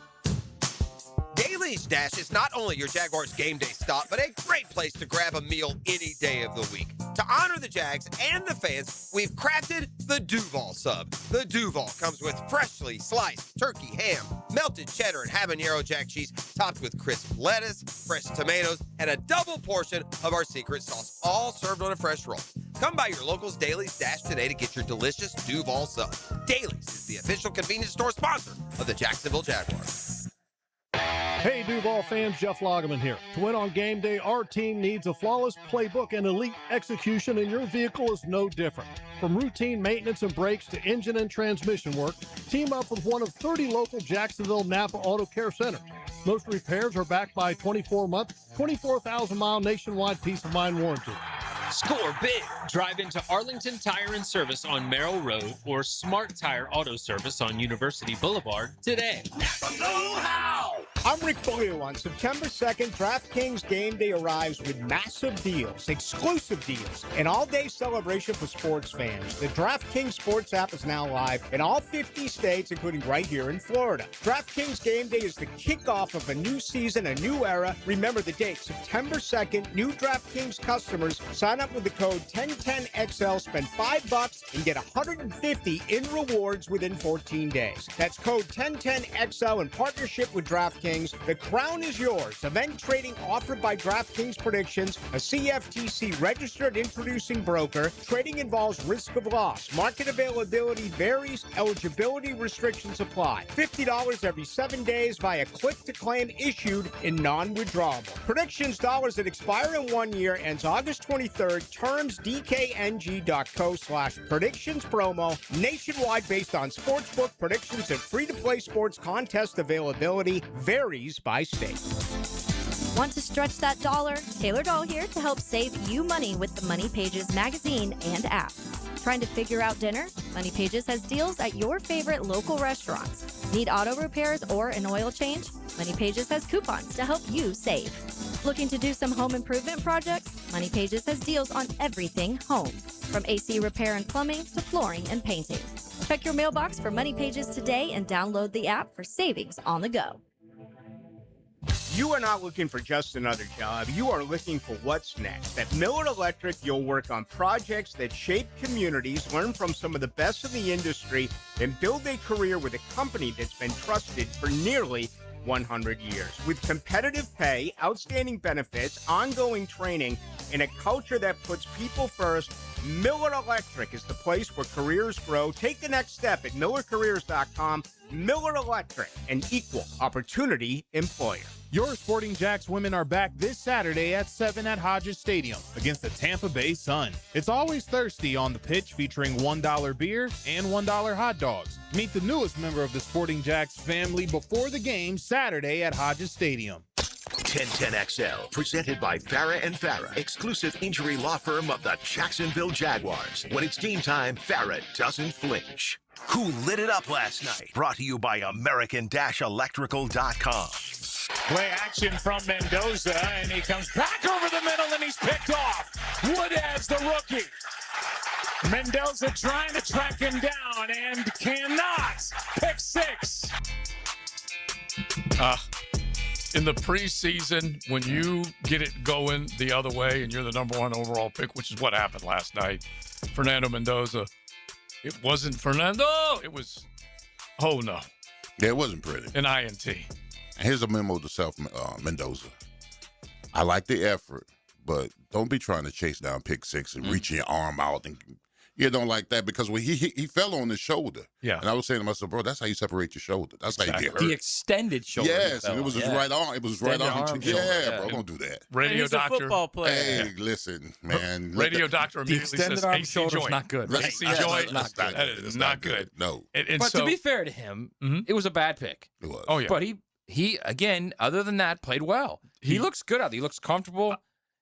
Daly's Dash is not only your Jaguars game day stop, but a great place to grab a meal any day of the week. To honor the Jags and the fans, we've crafted the Duval Sub. The Duval comes with freshly sliced turkey ham, melted cheddar and habanero jack cheese, topped with crisp lettuce, fresh tomatoes, and a double portion of our secret sauce, all served on a fresh roll. Come by your local's Daly's Dash today to get your delicious Duval Sub. Daly's is the official convenience store sponsor of the Jacksonville Jaguars. Hey, Duval fans, Jeff Lageman here. To win on game day, our team needs a flawless playbook and elite execution, and your vehicle is no different. From routine maintenance and brakes to engine and transmission work, team up with one of 30 local Jacksonville Napa Auto Care Centers. Most repairs are backed by a 24-month, 24,000-mile nationwide peace of mind warranty. Score big. Drive into Arlington Tire and Service on Merrill Road or Smart Tire Auto Service on University Boulevard today. I'm Rick Ballou. On September 2nd, DraftKings Game Day arrives with massive deals, exclusive deals, an all-day celebration for sports fans. The DraftKings Sports app is now live in all 50 states, including right here in Florida. DraftKings Game Day is the kickoff of a new season, a new era. Remember the date, September 2nd. New DraftKings customers sign up with the code 1010XL, spend $5 and get $150 in rewards within 14 days. That's code 1010XL in partnership with DraftKings. The crown is yours. Event trading offered by DraftKings Predictions, a CFTC registered introducing broker. Trading involves risk of loss. Market availability varies. Eligibility restrictions apply. $50 every 7 days via click-to-claim issued in non-withdrawable. Predictions dollars that expire in 1 year ends August 23rd. Terms dkng.co/predictions promo. Nationwide based on sportsbook predictions and free-to-play sports contest availability varies by state. Want to stretch that dollar? Taylor Doll here to help save you money with the Money Pages magazine and app. Trying to figure out dinner? Money Pages has deals at your favorite local restaurants. Need auto repairs or an oil change? Money Pages has coupons to help you save. Looking to do some home improvement projects? Money Pages has deals on everything home, from AC repair and plumbing to flooring and painting. Check your mailbox for Money Pages today and download the app for savings on the go. You are not looking for just another job. You are looking for what's next. At Miller Electric, you'll work on projects that shape communities, learn from some of the best in the industry, and build a career with a company that's been trusted for nearly 100 years. With competitive pay, outstanding benefits, ongoing training, and a culture that puts people first, Miller Electric is the place where careers grow. Take the next step at millercareers.com. Miller Electric, an equal opportunity employer. Your Sporting Jacks women are back this Saturday at 7 at Hodges Stadium against the Tampa Bay Sun. It's always thirsty on the pitch, featuring $1 beer and $1 hot dogs. Meet the newest member of the Sporting Jacks family before the game Saturday at Hodges Stadium. 1010XL, presented by Farah & Farah, exclusive injury law firm of the Jacksonville Jaguars. When it's game time, Farah doesn't flinch. Who lit it up last night? Brought to you by American-Electrical.com. Play action from Mendoza, and he comes back over the middle, and he's picked off. Woodaz, the rookie. Mendoza trying to track him down and cannot. Pick six. In the preseason, when you get it going the other way and you're the number one overall pick, which is what happened last night, Fernando Mendoza, it wasn't Fernando. It was, oh no. Yeah, it wasn't pretty. An INT. Here's a memo to Self Mendoza. I like the effort, but don't be trying to chase down pick six and reaching your arm out and you don't like that, because when he fell on his shoulder. Yeah. And I was saying to myself, bro, that's how you separate your shoulder. That's how you get hurt. The extended shoulder. Yes, and it was his right arm. It was right arm. Yeah, bro, don't do that. Radio doctor. A football player. Hey, listen, man. Radio doctor immediately says arm AC shoulder's joint. not good. AC joint. That is not good. No. And but so, to be fair to him, it was a bad pick. It was. Oh, yeah. But he again, other than that, played well. He looks good out there. He looks comfortable.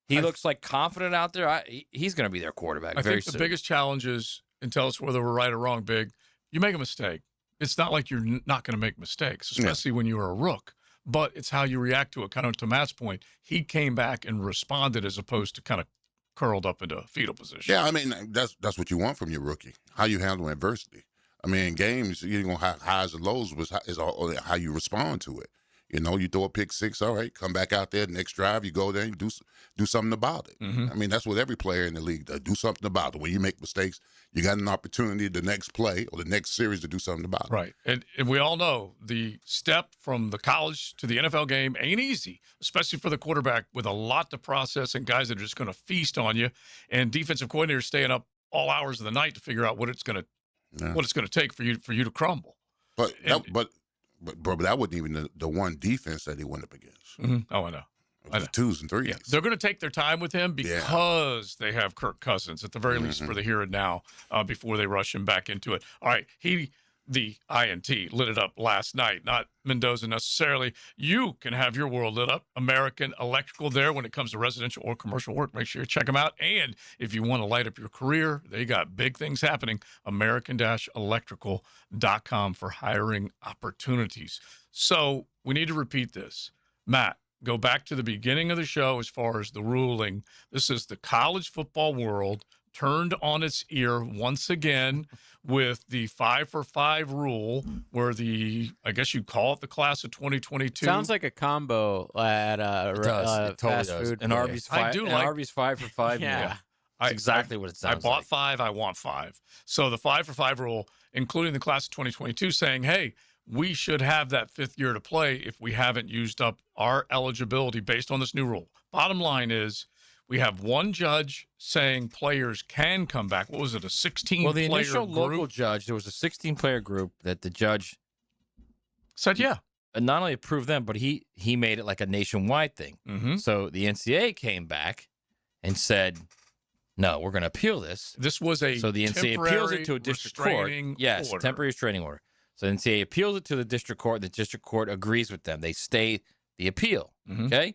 He looks like confident out there. He's going to be their quarterback I very think soon. the biggest challenge is, and tell us whether we're right or wrong, Big, you make a mistake. It's not like you're not going to make mistakes, especially when you're a rook. but it's how you react to it. Kind of to Matt's point, he came back and responded as opposed to kind of curled up into a fetal position. Yeah, I mean, that's what you want from your rookie, how you handle adversity. I mean, in games, you're going to have highs and lows, is how you respond to it. You know, you throw a pick six, all right, come back out there, next drive, you go there and do something about it. I mean, that's what every player in the league does, do something about it. When you make mistakes, you got an opportunity the next play or the next series to do something about it. Right. And we all know the step from the college to the NFL game ain't easy, especially for the quarterback with a lot to process and guys that are just going to feast on you, and defensive coordinators staying up all hours of the night to figure out what it's going to take for you to crumble. But that wasn't even the one defense that he went up against. Oh, I know. It was twos and threes. Yeah. They're going to take their time with him because they have Kirk Cousins, at the very least for the here and now, before they rush him back into it. All right, the INT lit it up last night, not Mendoza necessarily. You can have your world lit up. American Electrical there when it comes to residential or commercial work. Make sure you check them out. And if you want to light up your career, they got big things happening. American-electrical.com for hiring opportunities. So we need to repeat this. Matt, go back to the beginning of the show as far as the ruling. This is the college football world turned on its ear once again with the 5-for-5 rule, where I guess you'd call it the class of 2022. Sounds like a combo at a it totally fast does. food An place. Arby's 5-for-5. Yeah. That's exactly what it sounds like. I bought 5, I want 5. So the 5-for-5 rule, including the class of 2022, saying, hey, we should have that fifth year to play if we haven't used up our eligibility based on this new rule. Bottom line is, we have one judge saying players can come back. What was it, a 16-player Well, the initial group? local judge, there was a 16-player group that the judge said, not only approved them, but he made it like a nationwide thing. So the NCAA came back and said, no, we're going to appeal this. This was so the NCAA appeals it to a district court. Yes, order. Temporary restraining order. So the NCAA appeals it to the district court. The district court agrees with them. They stay the appeal. Okay?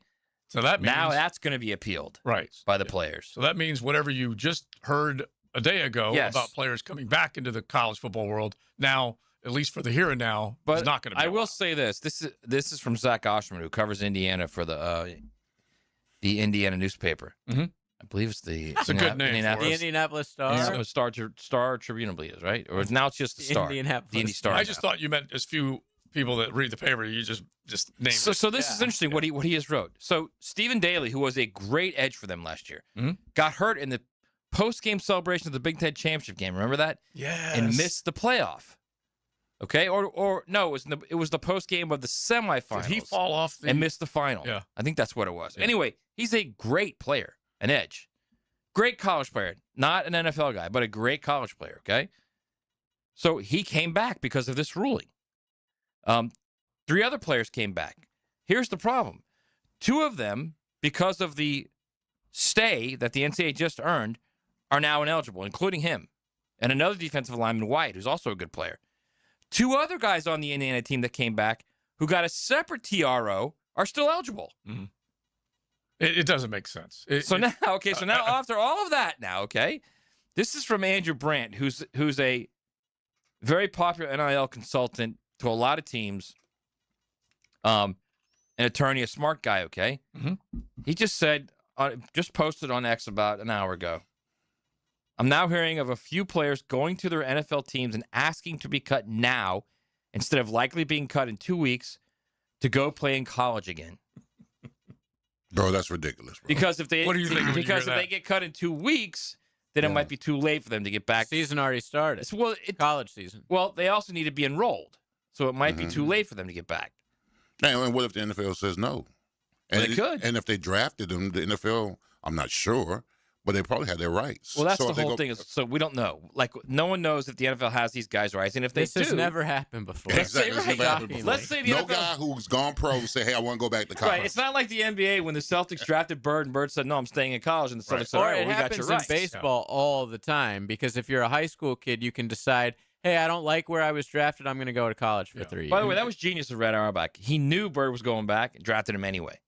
So that means now that's going to be appealed by the players. So that means whatever you just heard a day ago about players coming back into the college football world, now, at least for the here and now, is not going to be. I will say this. This is from Zach Oshman, who covers Indiana for the Indiana newspaper. I believe it's a good name. The Indianapolis Star? Star Tribune, I believe it is, right? Or now it's just the Star. The Indy Star. I just thought you meant as few people that read the paper. You just named it. So this is interesting what he has wrote. So Stephen Daly, who was a great edge for them last year, got hurt in the post-game celebration of the Big Ten championship game. Remember that? Yes. And missed the playoff. Okay, or no, it was the post-game of the semifinals. Did he fall off and missed the final? Yeah, I think that's what it was. Yeah. Anyway, he's a great player, an edge, great college player, not an NFL guy, but a great college player. Okay, so he came back because of this ruling. 3 other players came back. Here's the problem. 2 of them, because of the stay that the NCAA just earned, are now ineligible, including him. And another defensive lineman, White, who's also a good player. 2 other guys on the Indiana team that came back who got a separate TRO are still eligible. It doesn't make sense. So now after all of that this is from Andrew Brandt, who's a very popular NIL consultant to a lot of teams, an attorney, a smart guy, okay? He just said, just posted on X about an hour ago, I'm now hearing of a few players going to their NFL teams and asking to be cut now instead of likely being cut in 2 weeks to go play in college again. Bro, that's ridiculous, bro. Because if they what do you think because if they get cut in 2 weeks, then it might be too late for them to get back. Season already started. College season. Well, they also need to be enrolled, so it might be too late for them to get back. And what if the NFL says no? And they could. And if they drafted them, the NFL, I'm not sure, but they probably had their rights. Well, that's the whole thing. So we don't know. Like, no one knows if the NFL has these guys' rights, and if they this has never happened before. Exactly. This never happened before. Let's say the no NFL guy who's gone pro say, "Hey, I want to go back to college." Right. It's not like the NBA when the Celtics drafted Bird, and Bird said, "No, I'm staying in college," and the Celtics said, "All right, we got your rights." It happens in baseball all the time because if you're a high school kid, you can decide, hey, I don't like where I was drafted. I'm going to go to college for 3 years. By the way, that was genius of Red Auerbach. He knew Bird was going back and drafted him anyway.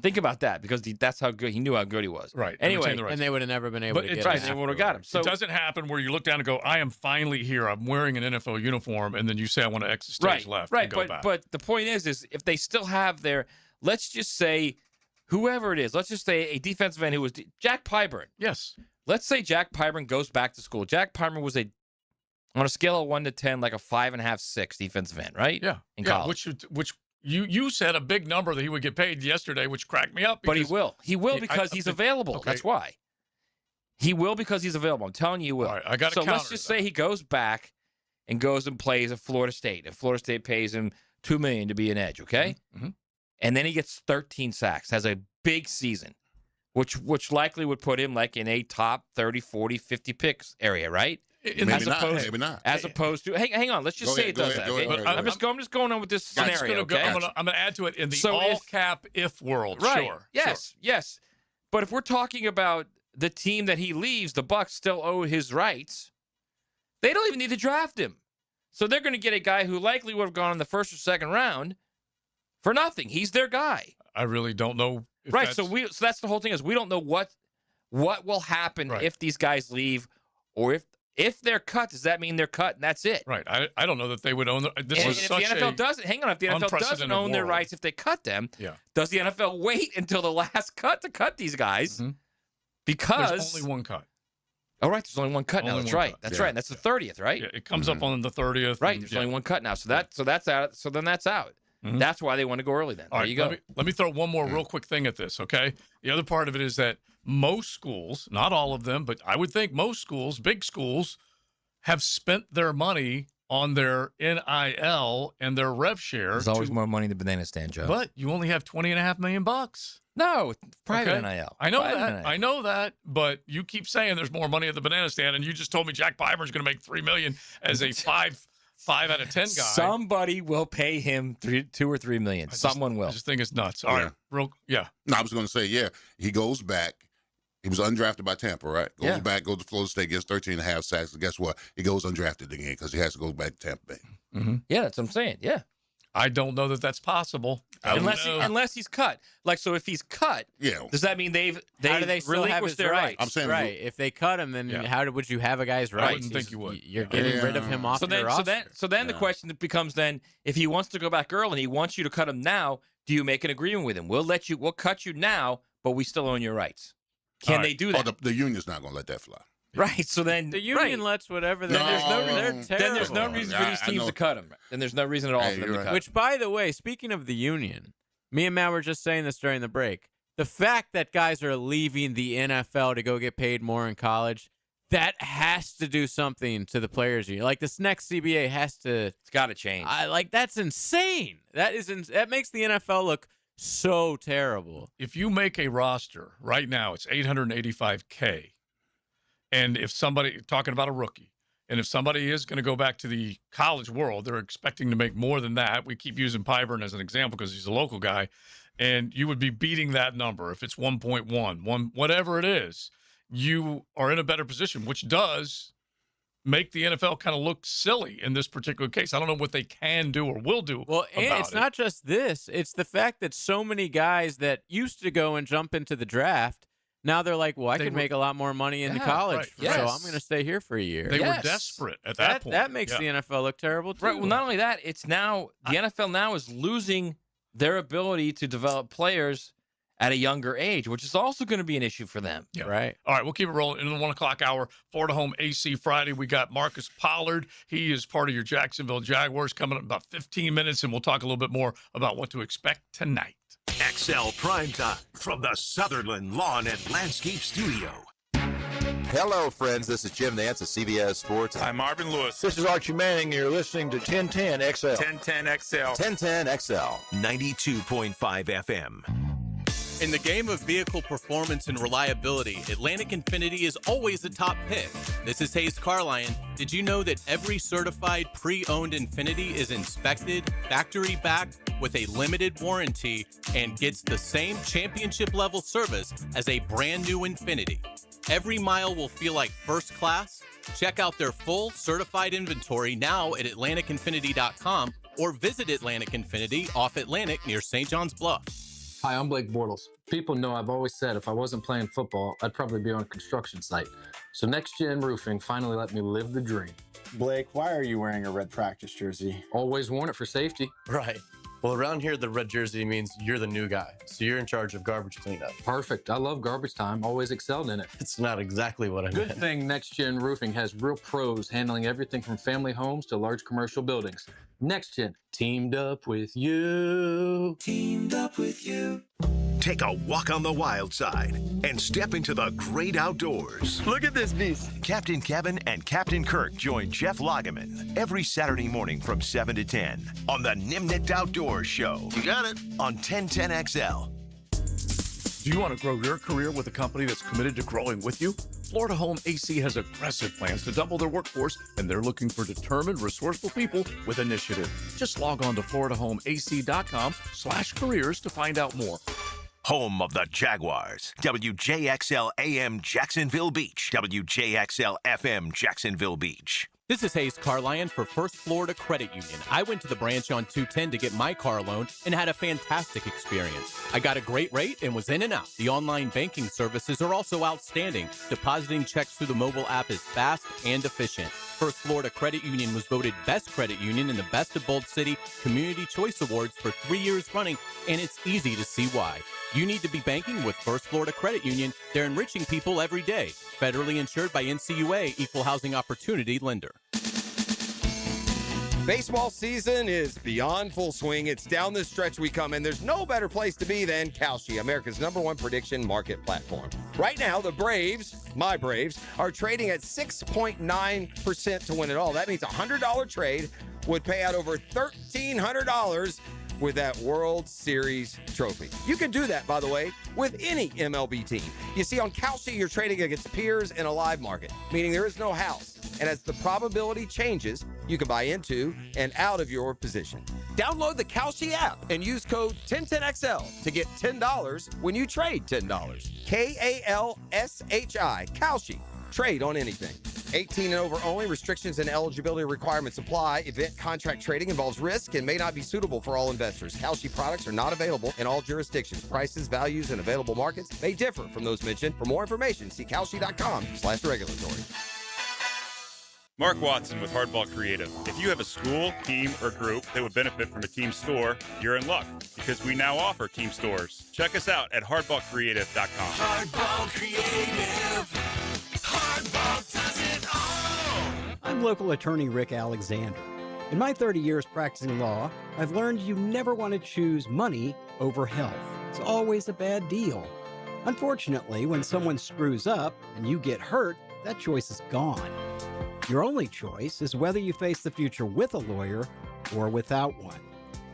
Think about that, because that's how good he knew how good he was. Right. Anyway, and they would have never been able to get right. him. They would have got him. So it doesn't happen where you look down and go, I am finally here. I'm wearing an NFL uniform. And then you say, I want to exit stage left. Right. And go back. But the point is if they still have their, let's just say, whoever it is, let's just say a defensive end who was Jack Pyburn. Yes. Let's say Jack Pyburn goes back to school. Jack Pyburn was on a scale of 1 to 10, like a 5.5, 6 defensive end, right? Yeah. In college. Which you said a big number that he would get paid yesterday, which cracked me up. But he will. He will because he's available. Okay. That's why. He will because he's available. I'm telling you he will. All right, I got to So let's just say he goes back and goes and plays at Florida State. And Florida State pays him $2 million to be an edge, okay? Mm-hmm. And then he gets 13 sacks, has a big season, which likely would put him like in a top 30, 40, 50 picks area, right? Maybe not. As opposed to, hang on, let's just say it does that. Okay? I'm just going on with this scenario. I'm going to add to it in the all-cap if world. Right. Sure. Yes. But if we're talking about the team that he leaves, the Bucs still owe his rights. They don't even need to draft him. So they're going to get a guy who likely would have gone in the first or second round for nothing. He's their guy. I really don't know. Right. So that's the whole thing is we don't know what will happen if these guys leave, or if they're cut. Does that mean they're cut and that's it? Right. I don't know that they would own them. If the NFL doesn't own their rights if they cut them, does the NFL wait until the last cut to cut these guys? Mm-hmm. Because there's only one cut. Oh, right. There's only one cut now. That's right. That's right. And that's the 30th, right? Yeah, it comes up on the 30th. Right. There's only one cut now. So that's out. So then that's out. Mm-hmm. That's why they want to go early then. All right, there you go. Let me throw one more real quick thing at this, okay? The other part of it is that most schools, not all of them, but I would think most schools, big schools, have spent their money on their NIL and their rev share. There's always more money in the banana stand, Joe. But you only have $20.5 million. No, private NIL. I know private that. NIL. I know that. But you keep saying there's more money at the banana stand, and you just told me Jack Pyburn's going to make $3 million as a five out of 10 guy. Somebody will pay him $2 or $3 million. Someone will. I just think it's nuts. All right. No, I was going to say, he goes back. He was undrafted by Tampa, right? Goes back, goes to Florida State, gets 13.5 sacks, and guess what? He goes undrafted again because he has to go back to Tampa Bay. Mm-hmm. Yeah, that's what I'm saying. Yeah. I don't know that that's possible. Unless he's cut. Like, so if he's cut, does that mean they've how do they still have relinquished his their rights? rights? I'm saying right. If they cut him, then how would you have a guy's rights? I wouldn't think you would. You're getting rid of him off your roster. So then the question becomes then, if he wants to go back early and he wants you to cut him now, do you make an agreement with him? We'll cut you now, but we still own your rights. Can they do that? Oh, the union's not going to let that fly. Right. So then the union lets whatever. Then there's no reason for these teams to cut him. Then there's no reason at all for them to cut him. Which, by the way, speaking of the union, me and Matt were just saying this during the break. The fact that guys are leaving the NFL to go get paid more in college, that has to do something to the players' union. Like this next CBA has to. It's got to change. That's insane. That makes the NFL look so terrible. If you make a roster right now, it's $885K. And if somebody, talking about a rookie, and if somebody is going to go back to the college world, they're expecting to make more than that. We keep using Pyburn as an example because he's a local guy. And you would be beating that number. If it's 1.1, whatever it is, you are in a better position, which does make the NFL kind of look silly in this particular case. I don't know what they can do or will do. Well, and it's not just this. It's the fact that so many guys that used to go and jump into the draft, now they're like, well, I could make a lot more money into college, so I'm going to stay here for a year. They were desperate at that point. That makes the NFL look terrible, too. Right. Well, not only that, it's now the NFL now is losing their ability to develop players at a younger age, which is also going to be an issue for them. Yeah. Right. All right, we'll keep it rolling. In the 1 o'clock hour, Florida Home AC Friday, we got Marcus Pollard. He is part of your Jacksonville Jaguars, coming up in about 15 minutes, and we'll talk a little bit more about what to expect tonight. XL Primetime from the Sutherland Lawn and Landscape Studio. Hello, friends. This is Jim Nance of CBS Sports. I'm Marvin Lewis. This is Archie Manning, and you're listening to 1010 XL. 1010 XL. 1010 XL. 92.5 FM. In the game of vehicle performance and reliability, Atlantic Infinity is always the top pick. This is Hayes Carlion. Did you know that every certified pre-owned Infinity is inspected, factory-backed, with a limited warranty, and gets the same championship-level service as a brand-new Infinity? Every mile will feel like first class. Check out their full certified inventory now at AtlanticInfinity.com or visit Atlantic Infinity off Atlantic near St. John's Bluff. Hi, I'm Blake Bortles. People know I've always said if I wasn't playing football, I'd probably be on a construction site. So Next Gen Roofing finally let me live the dream. Blake, why are you wearing a red practice jersey? Always worn it for safety. Right. Well, around here, the red jersey means you're the new guy. So you're in charge of garbage cleanup. Perfect. I love garbage time. Always excelled in it. It's not exactly what I meant. Good thing Next Gen Roofing has real pros handling everything from family homes to large commercial buildings. Next Gen, teamed up with you. Teamed up with you. Take a walk on the wild side and step into the great outdoors. Look at this beast. Captain Kevin and Captain Kirk join Jeff Lageman every Saturday morning from 7 to 10 on the Nimnit Outdoors Show. You got it. On 1010XL. Do you want to grow your career with a company that's committed to growing with you? Florida Home AC has aggressive plans to double their workforce, and they're looking for determined, resourceful people with initiative. Just log on to floridahomeac.com/careers to find out more. Home of the Jaguars. WJXL AM Jacksonville Beach. WJXL FM Jacksonville Beach. This is Hayes Carlion for First Florida Credit Union. I went to the branch on 210 to get my car loan and had a fantastic experience. I got a great rate and was in and out. The online banking services are also outstanding. Depositing checks through the mobile app is fast and efficient. First Florida Credit Union was voted Best Credit Union in the Best of Bold City Community Choice Awards for 3 years running, and it's easy to see why. You need to be banking with First Florida Credit Union. They're enriching people every day. Federally insured by NCUA, Equal Housing Opportunity Lender. Baseball season is beyond full swing. It's down this stretch we come, and there's no better place to be than Kalshi, America's #1 prediction market platform. Right now, the Braves, my Braves, are trading at 6.9% to win it all. That means a $100 trade would pay out over $1,300 with that World Series trophy. You can do that, by the way, with any MLB team. You see, on Kalshi, you're trading against peers in a live market, meaning there is no house. And as the probability changes, you can buy into and out of your position. Download the Kalshi app and use code 1010XL to get $10 when you trade $10. KALSHI, Kalshi. Trade on anything. 18 and over only. Restrictions and eligibility requirements apply. Event contract trading involves risk and may not be suitable for all investors. Kalshi products are not available in all jurisdictions. Prices, values, and available markets may differ from those mentioned. For more information, see kalshi.com/regulatory. Mark Watson with Hardball Creative. If you have a school, team, or group that would benefit from a team store, you're in luck because we now offer team stores. Check us out at hardballcreative.com. Hardball Creative. Hardball does it all. I'm local attorney Rick Alexander. In my 30 years practicing law, I've learned you never want to choose money over health. It's always a bad deal. Unfortunately, when someone screws up and you get hurt, that choice is gone. Your only choice is whether you face the future with a lawyer or without one.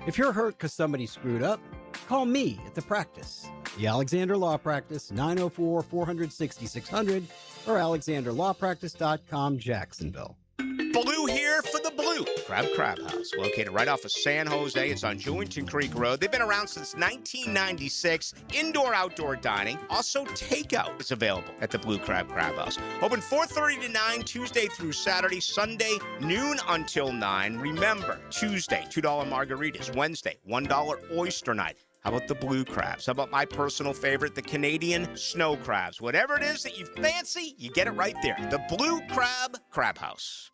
If you're hurt because somebody screwed up, call me at the practice. The Alexander Law Practice, 904-400-6600 or alexanderlawpractice.com, Jacksonville. Blue here for the Blue Crab House, located right off of San Jose. It's on Jewington Creek Road. They've been around since 1996. Indoor-outdoor dining. Also, takeout is available at the Blue Crab House. Open 4:30 to 9, Tuesday through Saturday. Sunday, noon until 9. Remember, Tuesday, $2 margaritas. Wednesday, $1 oyster night. How about the blue crabs? How about my personal favorite, the Canadian snow crabs? Whatever it is that you fancy, you get it right there. The Blue Crab House.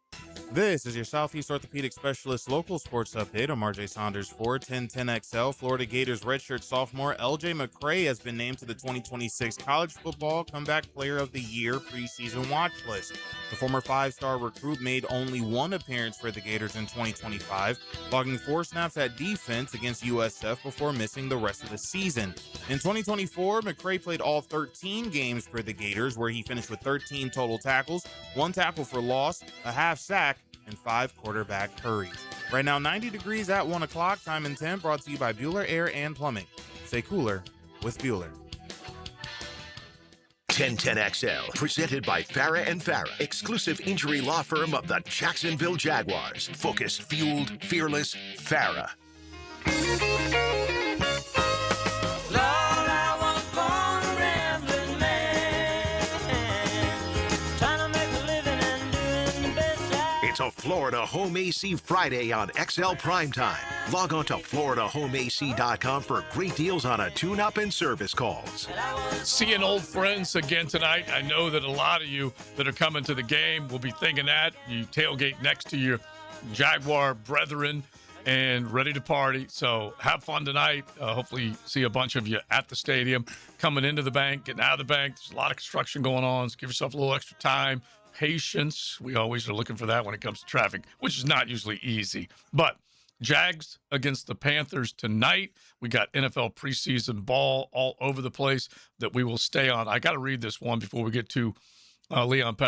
This is your Southeast Orthopedic Specialist local sports update. I'm RJ Saunders for 1010XL. Florida Gators redshirt sophomore LJ McCray has been named to the 2026 College Football Comeback Player of the Year preseason watch list. The former five-star recruit made only one appearance for the Gators in 2025, logging 4 snaps at defense against USF before missing the rest of the season. In 2024, McCray played all 13 games for the Gators, where he finished with 13 total tackles, 1 tackle for loss, a half sack, and 5 quarterback hurries. Right now, 90 degrees at 1 o'clock. Time and temp brought to you by Bueller Air and Plumbing. Stay cooler with Bueller. 1010XL, presented by Farah & Farah, exclusive injury law firm of the Jacksonville Jaguars. Focused, fueled, fearless, Farah. It's a Florida Home AC Friday on XL Primetime. Log on to FloridaHomeAC.com for great deals on a tune-up and service calls. Seeing old friends again tonight. I know that a lot of you that are coming to the game will be thinking that. You tailgate next to your Jaguar brethren and ready to party. So have fun tonight. Hopefully see a bunch of you at the stadium, coming into the bank, getting out of the bank. There's a lot of construction going on. So give yourself a little extra time. Patience. We always are looking for that when it comes to traffic, which is not usually easy. But Jags against the Panthers tonight. We got NFL preseason ball all over the place that we will stay on. I got to read this one before we get to Leon's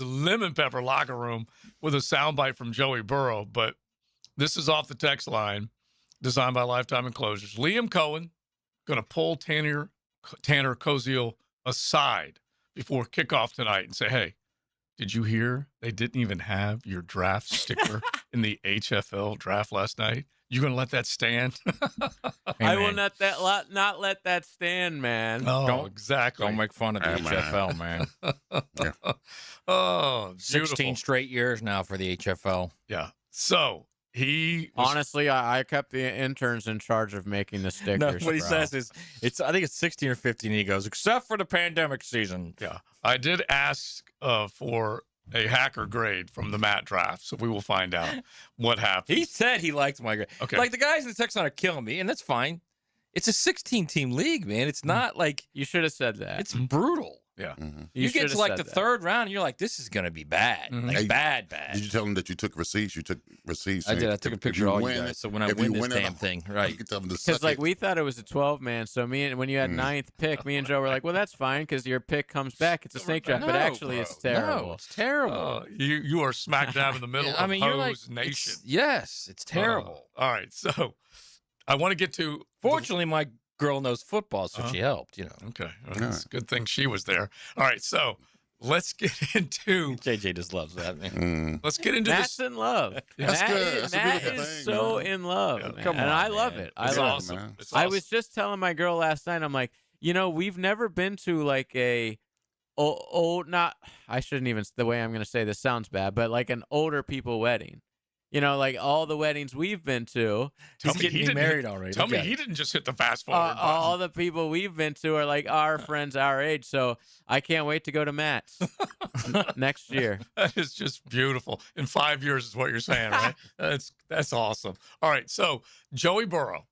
lemon pepper locker room with a soundbite from Joey Burrow. But this is off the text line, designed by Lifetime Enclosures. Liam Cohen going to pull Tanner Koziel aside before kickoff tonight and say, hey, did you hear they didn't even have your draft sticker in the HFL draft last night? You going to let that stand? Hey, I will not let that stand, man. Oh, exactly. Don't make fun of the HFL, man. Yeah. Oh, 16 straight years now for the HFL. Yeah. So honestly, I kept the interns in charge of making the stickers. No, what he says is, I think it's 16 or 15. And he goes, except for the pandemic season. Yeah. I did ask for a hacker grade from the Matt draft, so we will find out what happened. He said he liked my grade. Okay. Like, the guys in the text line are killing me, and that's fine. It's a 16-team league, man. It's not like... You should have said that. It's brutal. Yeah. Mm-hmm. You get to like the third round, and you're like, this is going to be bad. Mm-hmm. Like, bad. Did you tell them that you took receipts? You took receipts. I did. I took a picture of all you guys. So when I win this damn thing, right. You can tell them to because like we thought it was a 12-man. So when you had ninth pick, me and Joe were like, well, that's fine because your pick comes back. It's a snake draft. But actually, it's terrible. No, it's terrible. You are smack dab in the middle of you're like, Nation. Yes, it's terrible. All right. So I want to get to... Fortunately, my girl knows football, so she helped, Okay. Well, it's a good thing she was there. All right. So let's get into... JJ just loves that, man. Let's get into Matt's in love. Matt is so in love. Yeah, man. come and on, I love it. I It's love awesome. it. It's I awesome. was just telling my girl last night, I'm like, we've never been to like a I shouldn't even, the way I'm going to say this sounds bad, but like an older people wedding. Like all the weddings we've been to. He's getting married already. Tell me he didn't just hit the fast forward button. All the people we've been to are like our friends our age, so I can't wait to go to Matt's next year. That is just beautiful. In 5 years is what you're saying, right? That's awesome. All right, so Joey Burrow,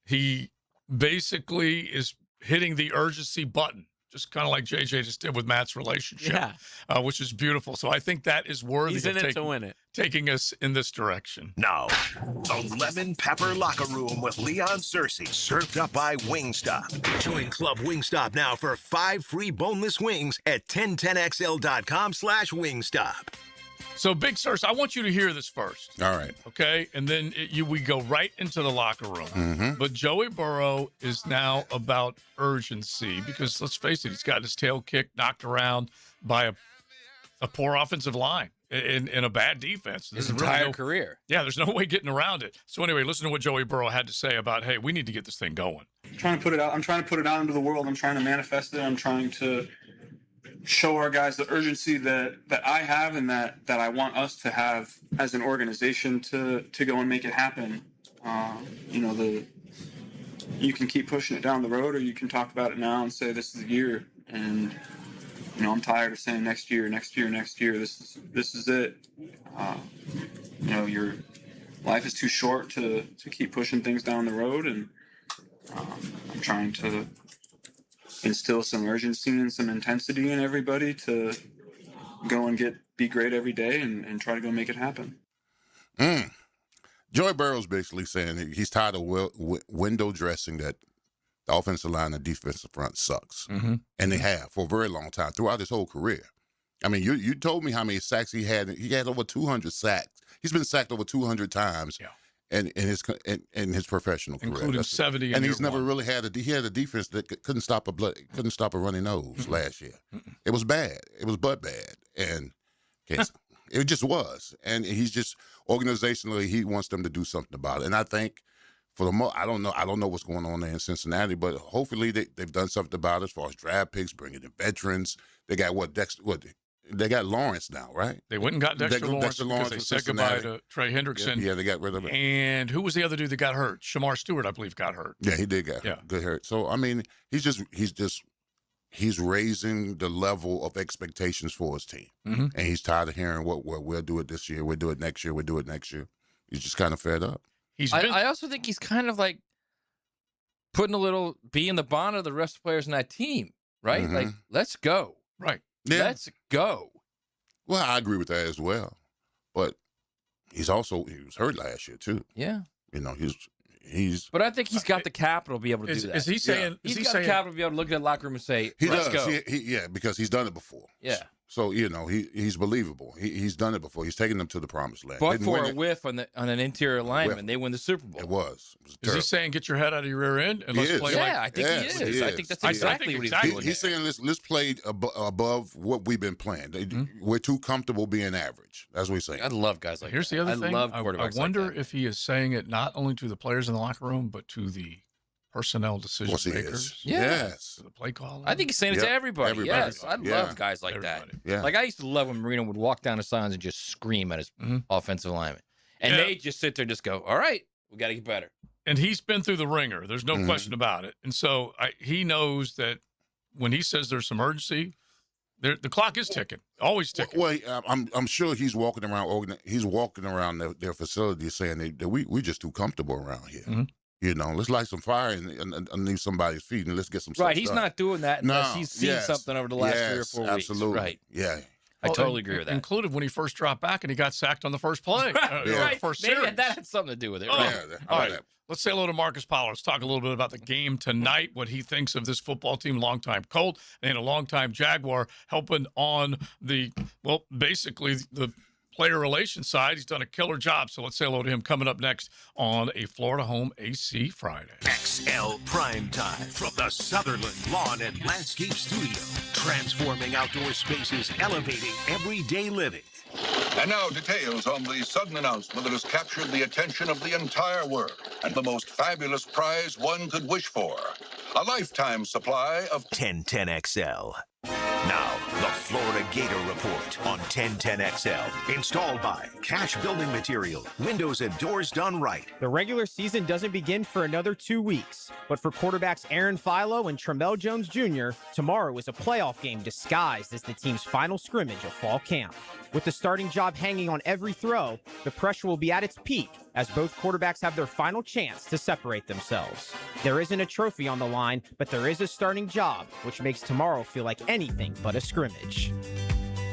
he basically is hitting the urgency button, just kind of like JJ just did with Matt's relationship, which is beautiful. So I think that is worthy He's in it to win it. Taking us in this direction. Now, the Lemon Pepper Locker Room with Leon Searcy, served up by Wingstop. Join Club Wingstop now for 5 free boneless wings at 1010xl.com/Wingstop. So, Big Search, I want you to hear this first. All right. Okay? And then we go right into the locker room. Mm-hmm. But Joey Burrow is now about urgency because, let's face it, he's gotten his tail kicked, knocked around by a poor offensive line in a bad defense. His entire career. Yeah, there's no way getting around it. So, anyway, listen to what Joey Burrow had to say about, hey, we need to get this thing going. I'm trying to put it out into the world. I'm trying to manifest it. I'm trying to show our guys the urgency that I have and that I want us to have as an organization to go and make it happen. You can keep pushing it down the road, or you can talk about it now and say this is the year. And I'm tired of saying next year. This is it. Your life is too short to keep pushing things down the road, and I'm trying to instill some urgency and some intensity in everybody to go and be great every day and try to go make it happen. Joey Burrow's basically saying he's tired of window dressing that the offensive line and defensive front sucks. Mm-hmm. And they have for a very long time, throughout his whole career. I mean, you told me how many sacks he had. He had over 200 sacks. He's been sacked over 200 times. Yeah. In his professional career, including 70, and he's never really had a defense that couldn't stop a runny nose last year. It was bad. It was bad, and it just was. And he's just organizationally, he wants them to do something about it. And I think for the most, I don't know what's going on there in Cincinnati, but hopefully they've done something about it as far as draft picks, bringing in veterans. They got they got Lawrence now, right? They went and got Dexter Lawrence because they said goodbye to Trey Hendrickson. Yeah, they got rid of it. And who was the other dude that got hurt? Shamar Stewart, I believe, got hurt. Yeah, he did get good hurt. So I mean, he's raising the level of expectations for his team, and he's tired of hearing what we'll do it this year, we'll do it next year, we'll do it next year. He's just kind of fed up. I also think he's kind of like putting a little bee in the bonnet of the rest of the players in that team, right? Like, let's go. Right. Yeah. Let's go. Well, I agree with that as well. But he was hurt last year too. Yeah. You know, he's But I think he's got the capital to be able to do that. Is he saying he's got the capital to be able to look at that locker room and say, let's go. Yeah, because he's done it before. Yeah. So, you know, he's believable. He's done it before. He's taken them to the promised land. But Didn't for win a it. whiff on an interior lineman, they win the Super Bowl. It was Is he terrible. saying get your head out of your rear end and let's play Yeah, like... I think he is. I think that's exactly what he's doing. He's saying let's play above what we've been playing. We're too comfortable being average. That's what he's saying. I love guys like Here's that. the other I thing. love I quarterbacks wonder like that. if he is saying it not only to the players in the locker room, but to the personnel decision course he makers. is. Yeah. Yes. To the play caller. I think he's saying it to everybody. Yes, I Yeah. love guys like that. Yeah. Like I used to love when Marino would walk down the signs and just scream at his offensive lineman, and they just sit there and just go, "All right, we got to get better." And he's been through the ringer. There's no question about it. And so he knows that when he says there's some urgency, the clock is ticking, always ticking. Well, I'm sure he's walking around. He's walking around their facility saying that we just too comfortable around here. You know, let's light some fire underneath somebody's feet and let's get some stuff Right, he's done. not doing that unless he's seen something over the last 3 or 4 weeks. Absolutely. Right. Yeah. I totally agree with that. Included when he first dropped back and he got sacked on the first play. Right. First Maybe series. that had something to do with it. Oh, Right. all right. Let's say hello to Marcus Powell. Let's talk a little bit about the game tonight, what he thinks of this football team, longtime Colt and a longtime Jaguar, helping on basically the player relations side. He's done a killer job. So let's say hello to him coming up next on a Florida Home AC Friday. XL Primetime from the Sutherland Lawn and Landscape Studio. Transforming outdoor spaces, elevating everyday living. And now details on the sudden announcement that has captured the attention of the entire world and the most fabulous prize one could wish for. A lifetime supply of 1010XL. Now, the Florida Gator Report on 1010XL. Installed by Cash Building Material. Windows and doors done right. The regular season doesn't begin for another 2 weeks. But for quarterbacks Aaron Philo and Tremel Jones Jr., tomorrow is a playoff game disguised as the team's final scrimmage of fall camp. With the starting job hanging on every throw, the pressure will be at its peak as both quarterbacks have their final chance to separate themselves. There isn't a trophy on the line, but there is a starting job, which makes tomorrow feel like anything but a scrimmage.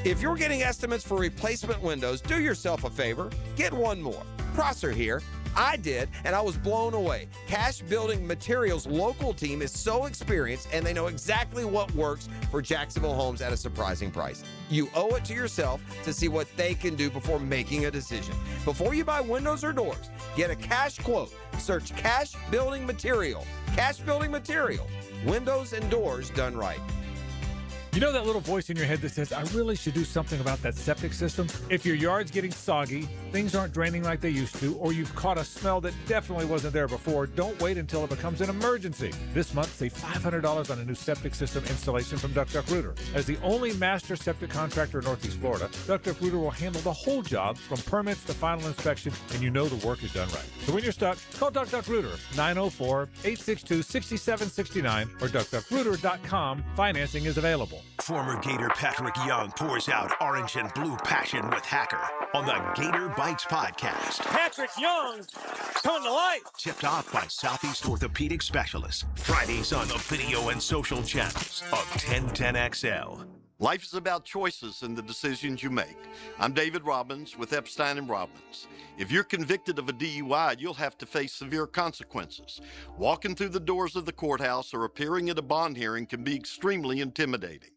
If you're getting estimates for replacement windows, do yourself a favor. Get one more. Prosser here. I did, and I was blown away. Cash Building Materials' local team is so experienced, and they know exactly what works for Jacksonville homes at a surprising price. You owe it to yourself to see what they can do before making a decision. Before you buy windows or doors, get a cash quote. Search Cash Building Material. Cash Building Material. Windows and doors done right. You know that little voice in your head that says, I really should do something about that septic system? If your yard's getting soggy, things aren't draining like they used to, or you've caught a smell that definitely wasn't there before, don't wait until it becomes an emergency. This month, save $500 on a new septic system installation from Duck Duck Rooter. As the only master septic contractor in Northeast Florida, Duck Duck Rooter will handle the whole job from permits to final inspection, and you know the work is done right. So when you're stuck, call Duck Duck Rooter, 904-862-6769 or duckduckrooter.com. Financing is available. Former Gator Patrick Young pours out orange and blue passion with Hacker on the Gator Bites podcast. Patrick Young, come to life. Tipped off by Southeast Orthopedic Specialists. Fridays on the video and social channels of 1010XL. Life is about choices and the decisions you make. I'm David Robbins with Epstein & Robbins. If you're convicted of a DUI, you'll have to face severe consequences. Walking through the doors of the courthouse or appearing at a bond hearing can be extremely intimidating.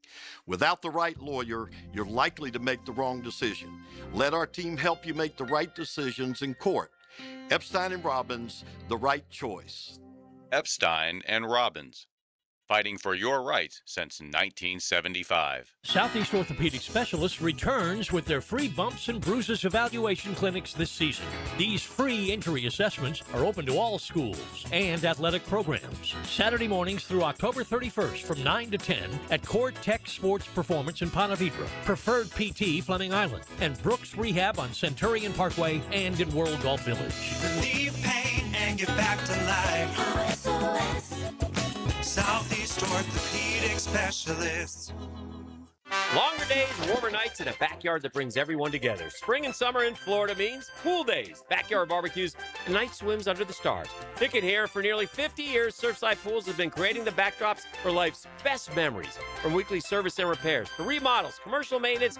Without the right lawyer, you're likely to make the wrong decision. Let our team help you make the right decisions in court. Epstein & Robbins, the right choice. Epstein & Robbins. fighting for your rights since 1975. Southeast Orthopedic Specialists returns with their free bumps and bruises evaluation clinics this season. These free injury assessments are open to all schools and athletic programs. Saturday mornings through October 31st from 9 to 10 at Core Tech Sports Performance in Ponte Vedra, Preferred PT Fleming Island, and Brooks Rehab on Centurion Parkway and in World Golf Village. Relieve pain and get back to life. Southeast Orthopedic Specialists. Longer days, warmer nights, and a backyard that brings everyone together. Spring and summer in Florida means pool days, backyard barbecues, and night swims under the stars. Pickett here. For nearly 50 years, Surfside Pools has been creating the backdrops for life's best memories. From weekly service and repairs to remodels, commercial maintenance,